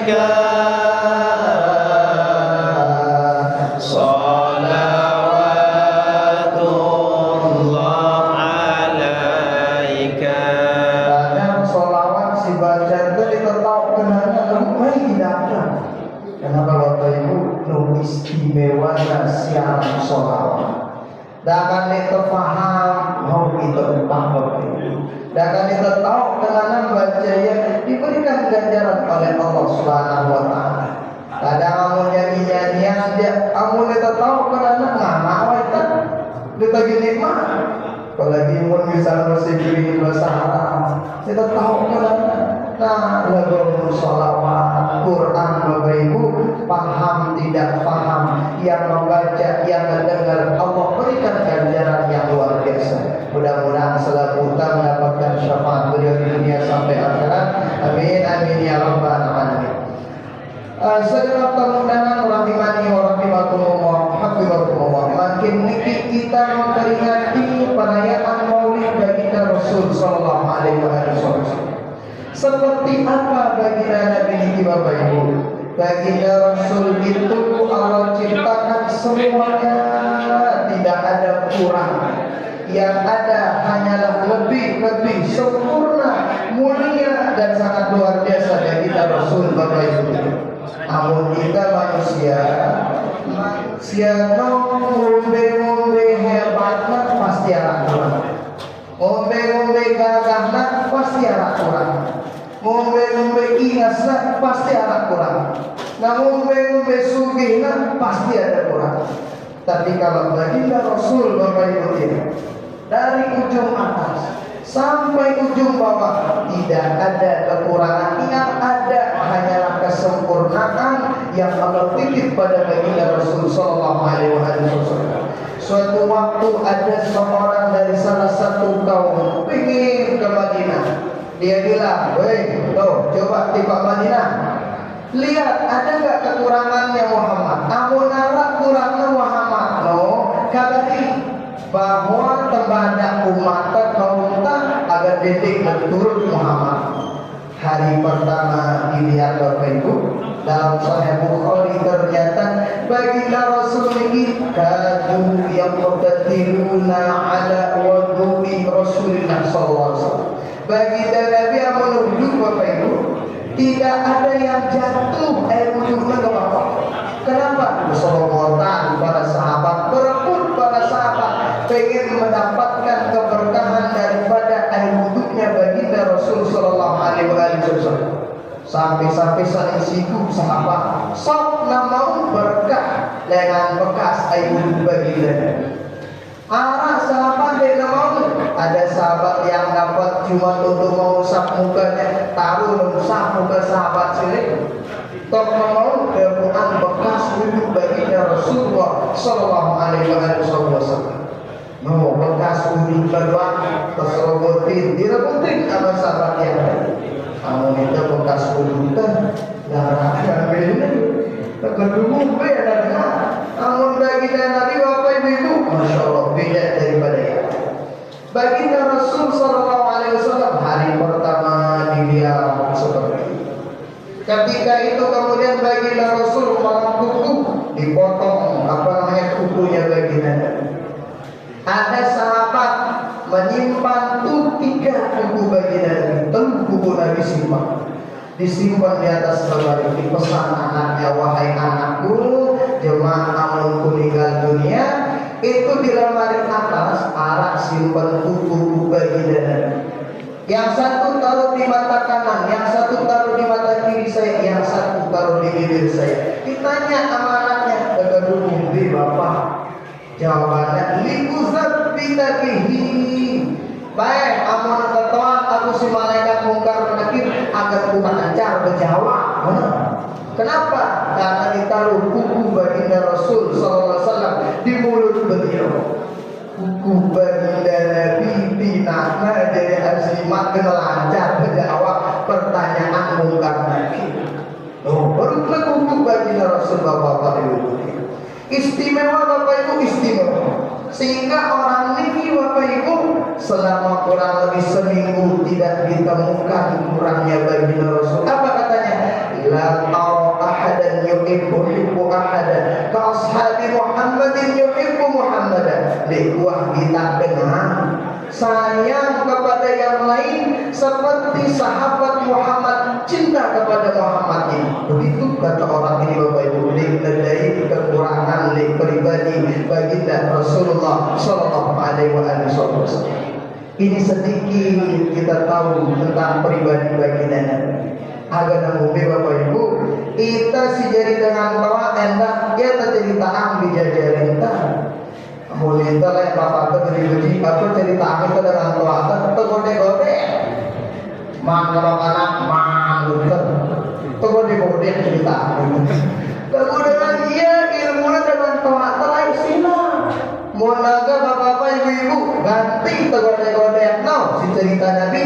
Speaker 2: Salawatullah alaika.
Speaker 6: Kadang solawat si baca itu ditetap kenanya rumah tidak ada. Kenapa Bapak Ibu nu istimewa siaran solawat? Dan itu paham mau itu entah Bapak Ibu. Dan itu tahu kenanya baca ya diberikan ganjaran oleh Allah Subhanahu Wa Taala. Kadang kamu nyanyi-nyanyian dia, kamu itu tahu kenanya ngana itu kita gini mah. Apalagi mun bisa musik diri bahasa Arab, kita tahu kenanya. Nah, lagu sholawat, Quran Bapak Ibu, paham tidak paham, yang membaca, yang mendengar, Allah berikan ganjaran yang luar biasa. Mudah-mudahan selalu kita mendapatkan syafaat beliau di dunia sampai akhirat. Amin amin ya rabbal alamin. Segera undangan rahimani wa rahimakumullah, hafizakumullah. Makin niki kita memperingati perayaan Maulid baginda Rasul sallallahu alaihi wasallam. Seperti apa baginda Nabi niki Bapak Ibu? Baginda Rasul itu Allah ciptakan semuanya, tidak ada kurang. Yang ada hanyalah lebih sempurna, mulia dan sangat luar biasa baginda Rasul Bapak Ibu. Namun kita manusia ngombe hebatnya pasti ada kurang. Ngombe gagahnya pasti ada kurang. Ngombe ingasnya pasti ada kurang. Nah ngombe sugihnya pasti ada kurang. Tapi kalau baginda Rasul Bapak Ibu ini, dari ujung atas sampai ujung bawah tidak ada kekurangan, yang ada hanyalah kesempurnaan yang Allah titip pada baginda Rasul sallallahu alaihi wasallam. Suatu waktu ada seorang dari salah satu kaum ingin ke Madinah. Dia bilang, "Woi, tuh coba tiba Madinah. Lihat ada enggak kekurangannya Muhammad? Amun nara kurangnya Muhammad." No, kabari bahwa tembadak umat kaum agar detik menurut Muhammad. Hari pertama dilihat Bapak Ibu dalam Sahih Bukhari ternyata baginda Rasul ini kadu yang muqaddiruna ala wudu'i Rasulullah sallallahu alaihi wasallam. Baginda Nabi yang menuduh Bapak Ibu tidak ada yang jatuh air wudhunya ke bawah. Kenapa? Bersolawatan para sahabat, berebut para sahabat pengen mendapatkan keberkahan daripada air wudhunya baginda Rasul sallallahu alaihi wasallam. Sampai saling sibuk sahabat sok mau berkah dengan bekas air wudhu baginda. Arah sahabat dia mau, ada sahabat yang dapat cuma untuk mengusap mukanya, taruh mengusap muka sahabat sini. Tok mau Quran bekas wudhu baginda Rasulullah sallallahu alaihi wasallam. Mau bekas wudhu kedua terserobotin, direbutin sama sahabat yang lain. Kamu minta bekas wudhu kan darah yang beda. Kedua beda dengan namun baginda Nabi Bapak Ibu, Masya Allah beda daripada yang baginda Rasul sallallahu alaihi wasallam hari pertama dilihat seperti ini. Ketika itu kemudian baginda Rasul malam kuku dipotong kukunya baginda Nabi. Ada sahabat menyimpan 3 kuku baginda Nabi, kuku Nabi disimpan di atas lemari. Dipesan anaknya, wahai anakku, jemaah amunku meninggal dunia, itu di lemari atas arak simpan kuku baginda Nabi. Yang satu taruh di mata kanan, yang satu taruh di mata kiri saya, yang satu taruh di bibir saya. Ditanya amanatnya, kedua di bapak. Jawabannya likuzat bitabihi. Baik, amun ketuan aku si malaikat mungkar nakir agar bukan ajar berjawab. Kenapa? Karena ditaruh kuku baginda Rasul sallallahu alaihi wasallam di mulut beliau. Kuku baginda Nabi binatna dari azimat lancar menjawab pertanyaan mungkar nakir. Baru kuku baginda Rasul bapak ibu. Istimewa Bapak Ibu, istimewa. Sehingga orang ini Bapak Ibu selama kurang lebih seminggu tidak ditemukan kurangnya baginda Rasul. Apa katanya? La kuah kita kenal. Sayang kepada yang lain seperti sahabat Muhammad cinta kepada Muhammad ini. Begitu kata orang ini Bapak Ibu, dari kekurangan pribadi baginda Rasulullah Sallallahu Alaihi Wasallam. Ini sedikit kita tahu tentang pribadi baginda Nabi. Agar namun Bapak Ibu, kita si jadi dengan bawa endah ya tercerita ambil jajaran kita. Mulai lah bapak tu beri apa cerita aku dengan tua tu gode-gode, kalau anak gode-gode cerita aku. Kemudian dia ilmu dengan tua tu lain sila. Munaga bapak-bapak ibu-ibu ganti gode-gode no si cerita Nabi.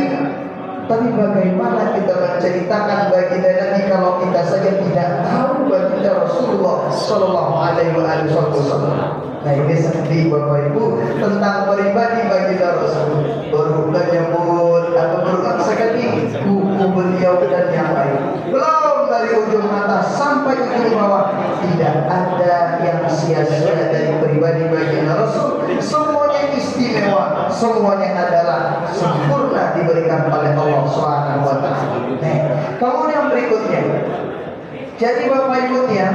Speaker 6: Tapi bagaimana kita menceritakan baginda Nabi kalau kita saja tidak tahu baginda Rasulullah Sallallahu Alaihi Wasallam? Nah ini seperti Bapak Ibu tentang pribadi baginda Rasul. Baru menyebut atau berulang sekali buku beliau dan yang lain. Belum dari ujung atas sampai ujung bawah tidak ada yang sia-sia dari pribadi baginda Rasul. Semuanya istimewa, semuanya adalah sempurna diberikan oleh Allah Subhanahu wa taala. Kemudian berikutnya. Jadi Bapak Ibu ya,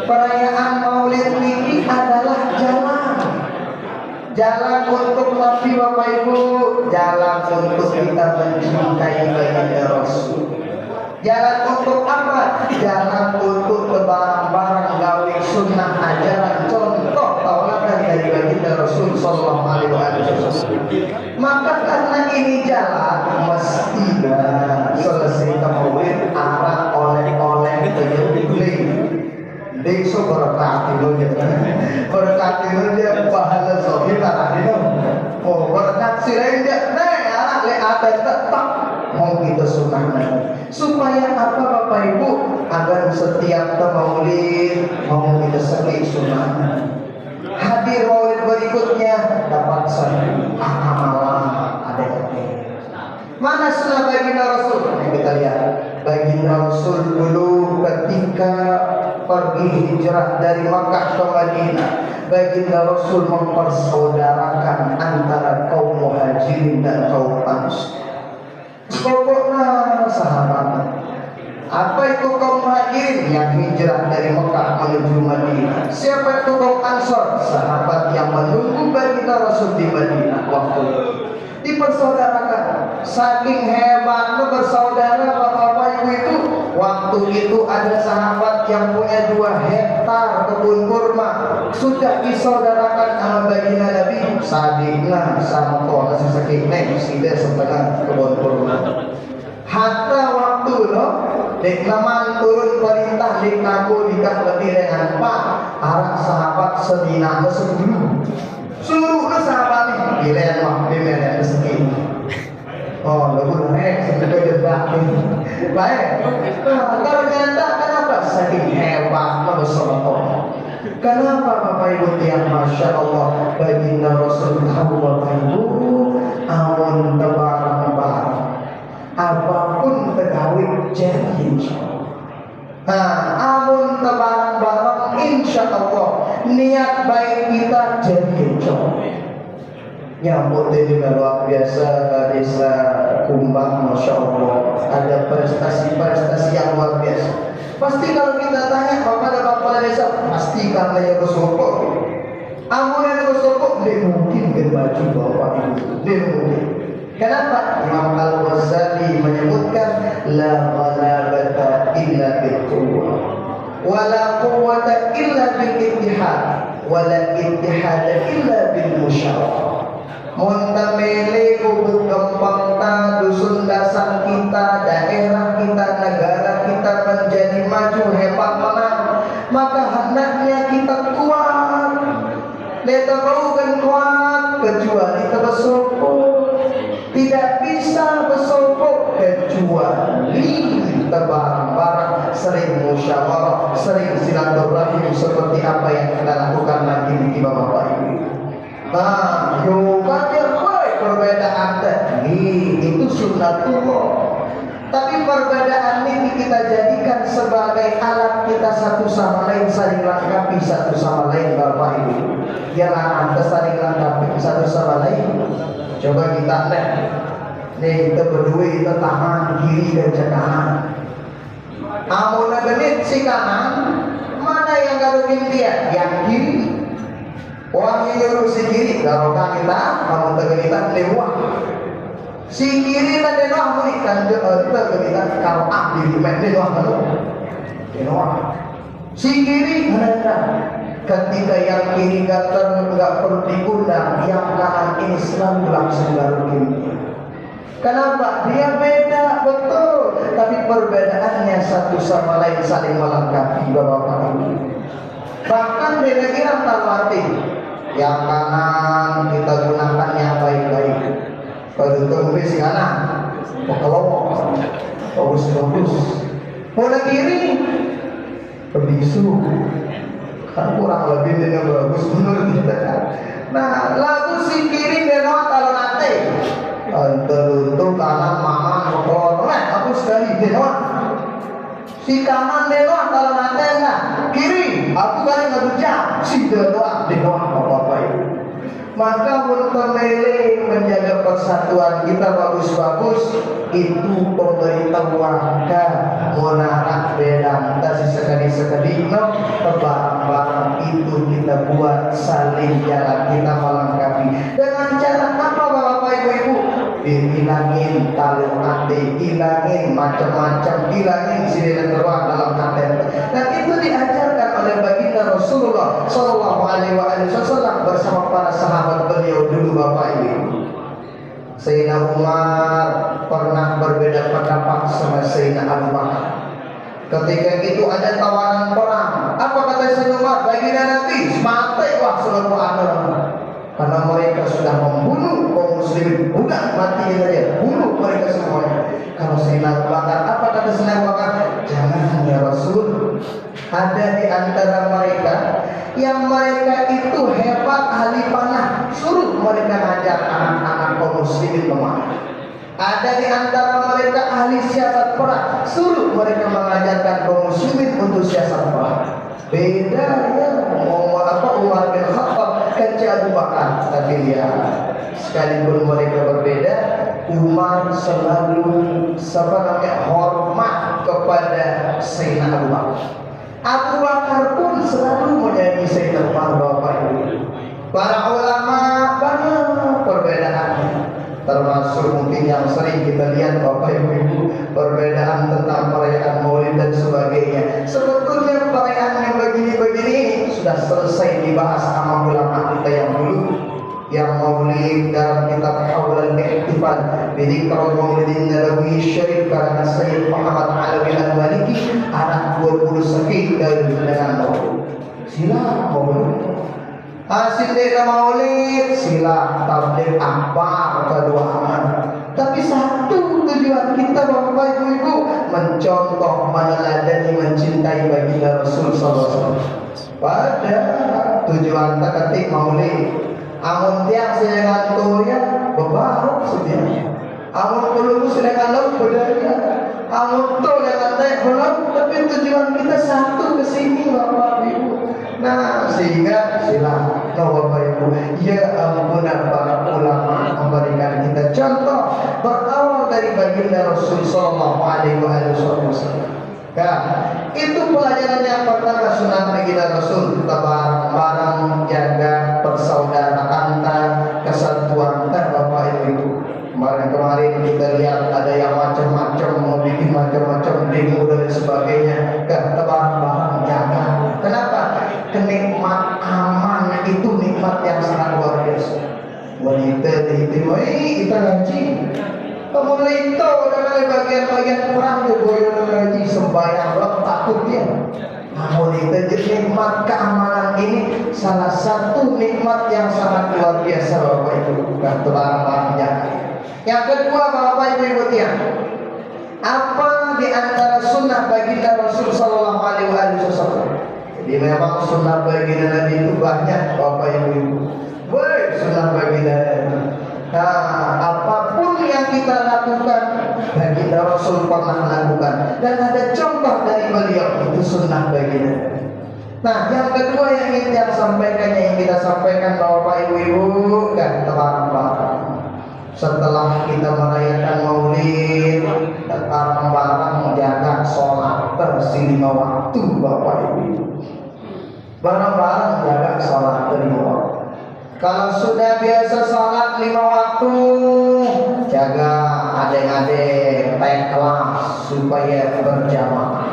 Speaker 6: perayaan Maulid ini adalah jalan. Jalan untuk Nabi Bapak Ibu, jalan untuk kita mencintai baginda Rasul. Jalan untuk apa? Jalan untuk barang-barang gawe sunnah ajaran contoh tauladan dari baginda Rasul Sallallahu Alaihi Wasallam. Maka karena ini jalan mesti selesai Maulid arah oleh-oleh penyembelih. Besok berkati dia pahala sohib arah dia. Oh berkat sirain dia, arah le atas tetap mau kita sunnah. Supaya apa Bapak Ibu? Agar setiap Maulid mau kita sekali sunnah. Hadir Maulid berikutnya dapat amalan ada. Mana sunnah baginda Rasul? Yang kita lihat baginda Rasul dulu ketika pergi hijrah dari Makkah ke Madinah, baginda Rasul mempersaudarakan antara kaum Muhajirin dan kaum Ansar. Pokoknya sahabat. Apa itu kaum Muhajirin yang hijrah dari Mekah menuju Madinah? Siapa itu kaum Ansar? Sahabat yang menunggu baginda Rasul di Madinah waktu itu. Dipersaudarakan. Saking hebatnya bersaudara bapak-bapak ibu itu. Waktu itu ada sahabat yang punya 2 hektar kebun kurma. Sudah disaudarakan sama baginda Nabi. Sadikna sama kau nasi sakit nek sida setengah kebun kurma. Hatta waktu no, dek naman turun perintah dek naku dikah lebih dengan pak arah sahabat sedina sebelum. Seluruh sahabat ini bilen mah bilen rezeki. Oh, lalu naik sampai jebak ini. Baik. Ternyata kenapa saking hebat bersolat? Kenapa Bapak Ibu yang Masya Allah baginda Rasul tahu Bapak Ibu amun tebarang-barang apapun tegawik jadi insyaallah. Amun tebarang-barang insyaallah niat baik kita jadi insyaallah. Nyambut juga luar biasa desa Kumbang, Masya Allah ada prestasi-prestasi yang luar biasa. Pasti kalau kita tanya bapak dan bapak desa pasti karena yang bersopok. Amun yang bersopok dia mungkin berbaju bapak itu dia mungkin. Kenapa? Imam Al-Ghazali menyebutkan la ghalabata illa bil-quwwah wa la quwwata illa bil-ittihad wa la ittihada illa bil-musyawarah. Montamele kubut gempang ta dusun dasar kita, daerah kita, negara kita menjadi maju hebat menang, maka hendaknya kita kuat. Kita bukan kuat kecuali kita bersopok. Tidak bisa bersopok kecuali kita bareng-bareng sering musyawarah, sering silaturahim seperti apa yang kita lakukan nanti di Bapak Ibu. Nah, yoga yang baik perbedaan tadi itu sunnatullah. Tapi perbedaan ini kita jadikan sebagai alat kita satu sama lain saling lengkapi satu sama lain, Bapak Ibu. Jangan kita saling lengkapi satu sama lain. Coba kita lihat. Nih kita berdua kita tangan kiri dan kanan. Amun genit si kanan, mana yang garukin dia? Yang kiri. Orang yang garuk si kiri, garukan kita, amun tegenitan lewat. Si kiri na denoah mo ikan tergelitan kalau diri mek denoah kalau denoah. Si kiri mana ketika yang kiri gatel nggak perlu diundang, yang kanan ini selalu langsung garukin. Kenapa? Dia beda betul, tapi perbedaannya satu sama lain saling melengkapi, Bapak Ibu. Bahkan beda kira talwati. Yang kanan kita gunakan yang baik-baik. Kalau itu si kanan, kalau bagus. Pada kiri, berbisu. Kan kurang lebih dengan bagus menurut kita. Nah, lalu si kiri denoa kalau nanti, untuk kanan mama kalau aku sekali denoa. Si kanan denoa kalau nanti enggak. Kiri, aku kali nggak berjam. Si denoa Bapak Ibu. Maka untuk memilih menjaga persatuan kita bagus-bagus, itu pemerintah warga menarak beda kita sekali-sekali barang-barang itu kita buat saling jalan kita melengkapi dengan cara apa Bapak Ibu? Hilangin talung hati, hilangin macam-macam, hilangin sini teruang dalam hati. Dan itu diajarkan oleh baginda Rasulullah Sallallahu Alaihi Wasallam bersama para sahabat beliau dulu, Bapak Ibu. Sayyidina Umar pernah berbeda pendapat sama Sayyidina Abu Bakar. Ketika itu ada tawanan perang. Apa kata Sayyidina Umar? Baginda Nabi, mati wah seluruh anak. Karena mereka sudah membunuh kaum muslimin, bukan mati saja, bunuh mereka semuanya. Kalau Sayyidina Abu Bakar, apa kata Sayyidina Abu Bakar? Jangan ya Rasul, ada di antara mereka yang mereka itu hebat ahli panah, suruh mereka ngajar anak-anak kaum muslimin memanah. Ada di antara mereka ahli siasat perang, suruh mereka mengajarkan kaum muslimin untuk siasat perang. Beda ya, Umar bin Khattab ke Abu Bakar, tapi ya sekalipun mereka berbeda, Umar selalu hormat kepada Sayyidina Abu Bakar. Abu Bakar pun selalu menyayangi Sayyidina Umar, Bapak Ibu. Para ulama banyak perbedaannya, termasuk mungkin yang sering kita lihat Bapak Ibu, perbedaan tentang perayaan Maulid dan sebagainya. Sebetulnya perayaan yang begini-begini sudah selesai dibahas sama ulama kita yang dulu. Yang Maulid dalam kitab Hawlal Ihtifal Bidikra Maulidin Nabawi Syarif karena Sayyid Muhammad Alawi Al-Maliki anak 20 sekitar dengan Maulid. Sila Maulid. Hasil dari Maulid sila tabligh akbar kedua aman. Tapi satu tujuan kita Bapak Ibu mencontoh, meneladani, mencintai baginda Rasul sallallahu alaihi wasallam. Pada tujuan ketik Maulid. Amun tiang sedangkan toya bebarok sebenarnya. Amun perlu sedangkan laut budaya. Amun to dengan teh belum, tapi tujuan kita satu ke sini Bapak Ibu. Nah, sehingga silakan Bapak Ibu, ya ampun para ulama memberikan kita contoh berawal dari baginda Rasul sallallahu alaihi wasallam. Nah, itu pelajaran yang pertama sunnah baginda Rasul, kita bareng-bareng jaga persaudaraan kesatuan Bapak Ibu. Kemarin kita lihat ada yang macam-macam mau bikin macam-macam demo dan sebagainya. Kita bareng-bareng jaga. Kenapa? Kenikmat aman itu nikmat yang sangat luar biasa. Wanita kita ngaji. Kemudian itu dengan bagian-bagian perang boyo ngaji sembahyang lo takut dia. Namun itu jadi nikmat keamanan ini salah satu nikmat yang sangat luar biasa Bapak Ibu. Bukan terlarang jaga. Yang kedua Bapak Ibu tiang, apa di antara sunnah baginda Rasul sallallahu alaihi wasallam? Jadi memang sunnah baginda Nabi itu banyak Bapak Ibu. Baik sunnah baginda Nabi. Nah, apapun yang kita lakukan baginda ada Rasul pernah lakukan dan ada contoh dari beliau, itu sunnah baginda. Nah, yang kedua yang ingin saya sampaikan, yang kita sampaikan Bapak Ibu dan teman-teman, setelah kita merayakan Maulid, bareng-bareng menjaga sholat bersih 5 waktu, Bapak Ibu. Bareng-bareng jaga sholat 5 waktu. Kalau sudah biasa sholat 5 waktu, jaga adik-adik naik kelas supaya berjamaah.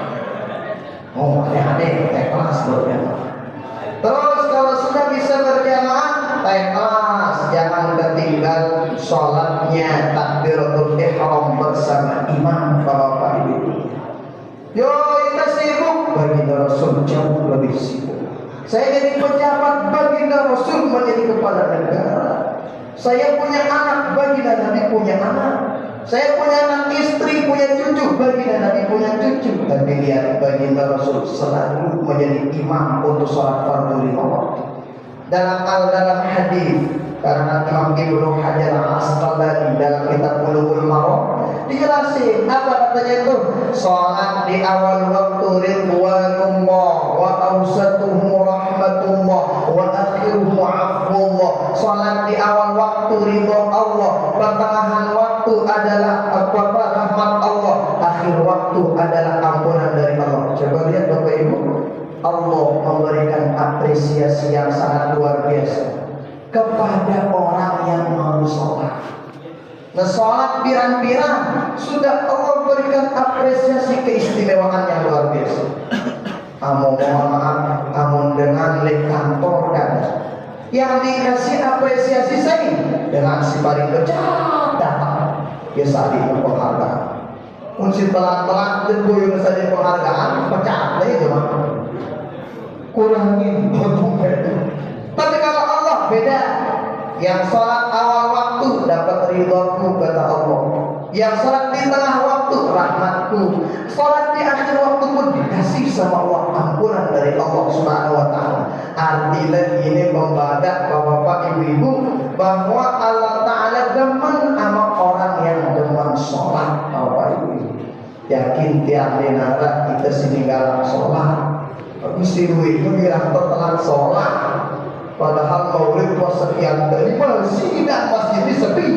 Speaker 6: Oh, adik-adik naik kelas berjamaah. Terus kalau sudah bisa berjamaah, naik kelas, jangan ketinggal sholatnya takbiratul ihram bersama imam, Bapak Ibu. Yo, kita sibuk, baginda Rasul jauh lebih sibuk. Saya jadi pejabat, baginda Rasul menjadi kepala negara. Saya punya anak, baginda Nabi punya anak. Saya punya anak istri, punya cucu, baginda Nabi punya cucu. Tapi lihat, baginda Rasul selalu menjadi imam untuk sholat fardu 5 waktu. Dalam hadis, karena Imam Ibnu Hajar Al-Asqalani dalam kitab Bulughul Maram dijelasin apa katanya itu, sholat di awal waktu ridwanullah, wa awsatuhu rahmatullah, wa akhiruhu afwullah. Sholat di awal waktu ridho Allah, pertengahan waktu adalah rahmat Allah, akhir waktu adalah ampunan dari Allah. Coba lihat Bapak Ibu, Allah memberikan apresiasi yang sangat luar biasa kepada orang yang mau sholat. Nah, sholat pirang-pirang sudah Allah berikan apresiasi keistimewaan yang luar biasa. Mohon maaf, namun dengan lek kantor kan yang dikasih apresiasi saya dengan si paling kecil datang biasa di penghargaan. Kunci telat-telat dan boyong saja penghargaan pecah lagi cuma kurangin bentuknya itu. Tapi kalau Allah beda, yang sholat awal waktu dapat ridhoku kata Allah, yang sholat di tengah waktu rahmatku, sholat di akhir waktu pun dikasih sama Allah ampunan dari Allah Subhanahu Wa Taala. Artinya ini membadak bapak ibu-ibu bahwa Allah Taala demen sama orang yang demen sholat. Bapak ibu yakin tiap denara kita sininggalan sholat. Gusti Dwi itu bilang telat sholat, padahal Maulid pas sekian dari masih tidak masjid ini sepi.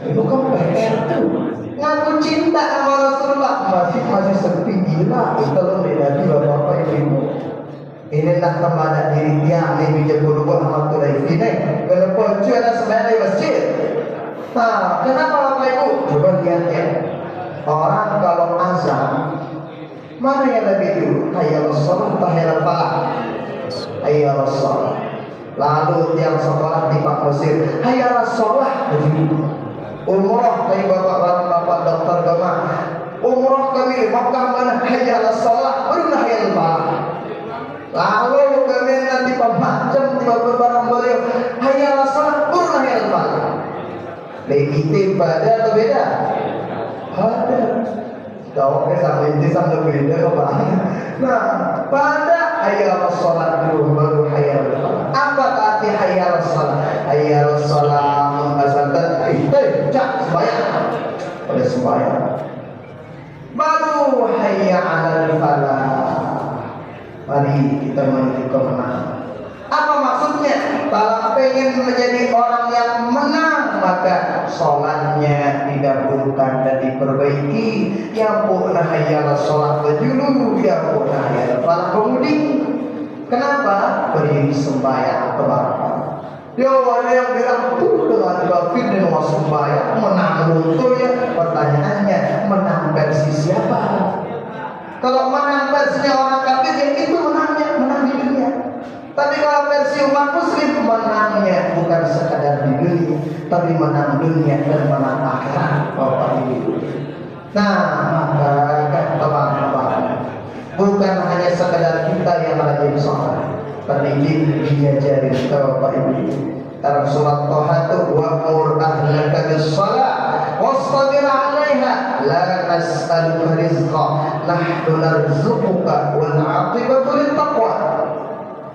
Speaker 6: Itu kan PR tuh. Ngaku cinta sama Rasulullah masih sepi, gila. Itu loh dari bapak ibu. Ini nak kemana diri dia ini bisa berubah sama turai ini. Kenapa cuy ada sebenarnya di masjid? Nah, kenapa bapak ibu? Coba lihat ya. Orang kalau azan, mana yang lebih dulu? Hayal sholat, hayal falah. Hayal sholat. Lalu yang sekolah di Pak Mesir, hayal sholat. Umrah kami bapak dokter gama. Umrah kami di Makkah mana? Hayal sholat, baru hayal falah. Lalu kami nanti pemacam di barang beliau, hayal sholat, baru hayal falah. Legitim pada atau beda? Ada. Tahu sama ini sama beda apa? Nah, pada hayal sholat dulu baru hayal falah. Apa arti hayal sholat? Hayal sholat mengasalkan cak sembahyang. Pada sembahyang. Baru hayal alal falah. Mari kita menuju kemenangan. Apa maksudnya? Kalau pengen menjadi orang yang menang, maka sholatnya didahulukan dan diperbaiki. Yang pernah hayal sholat dulu, yang pernah hayal falah kemudian. Kenapa? Berdiri sembahyang teman-teman. Dia ada yang bilang tuh dengan kafir dan sembahyang menang luntur ya. Pertanyaannya, menang versi siapa? Kalau menang versinya orang kafir, yang itu menangnya menang di dunia. Tapi kalau versi umat muslim, menangnya bukan sekadar di dunia, tapi menang dunia dan menang akhirat. Bapak Ibu. Nah, maka teman-teman, bukan hanya sekadar kita yang rajin sholat, pendidik diajarin ke Bapak Ibu. Dalam surat Toha itu, wa'mur ahlaka bis-shalah wastabir 'alaiha la nas'aluka rizqa nahnu narzuquka wal 'aqibatu lit-taqwa.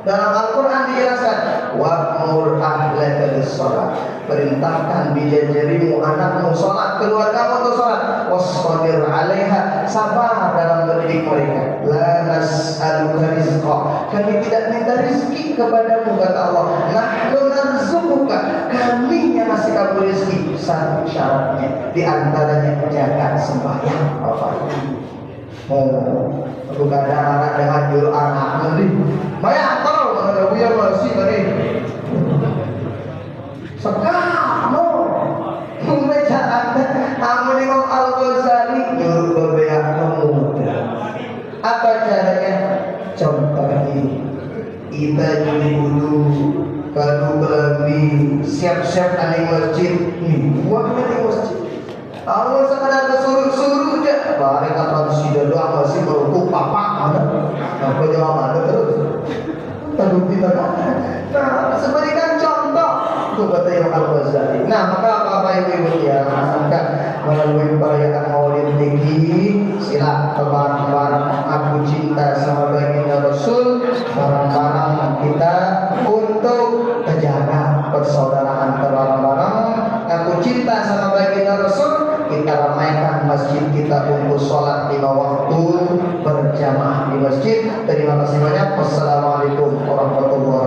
Speaker 6: Dalam Al-Quran dijelaskan, wa'mur ahlaka bis-shalah. Perintahkan bidadarimu, anakmu sholat, keluargamu untuk sholat. Wasbir 'alaiha, sabar dalam mendidik mereka. La nas'aluka rizqa, kami tidak minta rezeki kepadamu, kata Allah. Nahnu narzuquka, kami yang ngasih kamu rezeki. Satu syaratnya, diantaranya jaga sembahyang. Bukan ada anak dengan juru anak nanti. Banyak tahu mana dia masih tadi. Sekarang membaca Al Ghazali juru berbeak pemuda. Apa caranya? Contoh ini, kita dulu kalau lebih siap-siap di masjid, nih buatnya di masjid. Allah sekadar suruh-suruh je. Barang kata sudah doa masih berukuk papa mana? Apa jawab ada terus? Takut kita kan? Nah, seberikan contoh. Itu kata Imam Al-Ghazali. Nah, maka Bapak Ibu ya, maka melalui perayaan Maulid ini, sila barang-barang aku cinta sama baginda Rasul, barang-barang kita untuk menjaga persaudaraan barang-barang. Aku cinta sama baginda Rasul, kita ramaikan masjid kita untuk sholat 5 waktu berjamaah di masjid. Terima kasih banyak. Wassalamualaikum warahmatullahi wabarakatuh.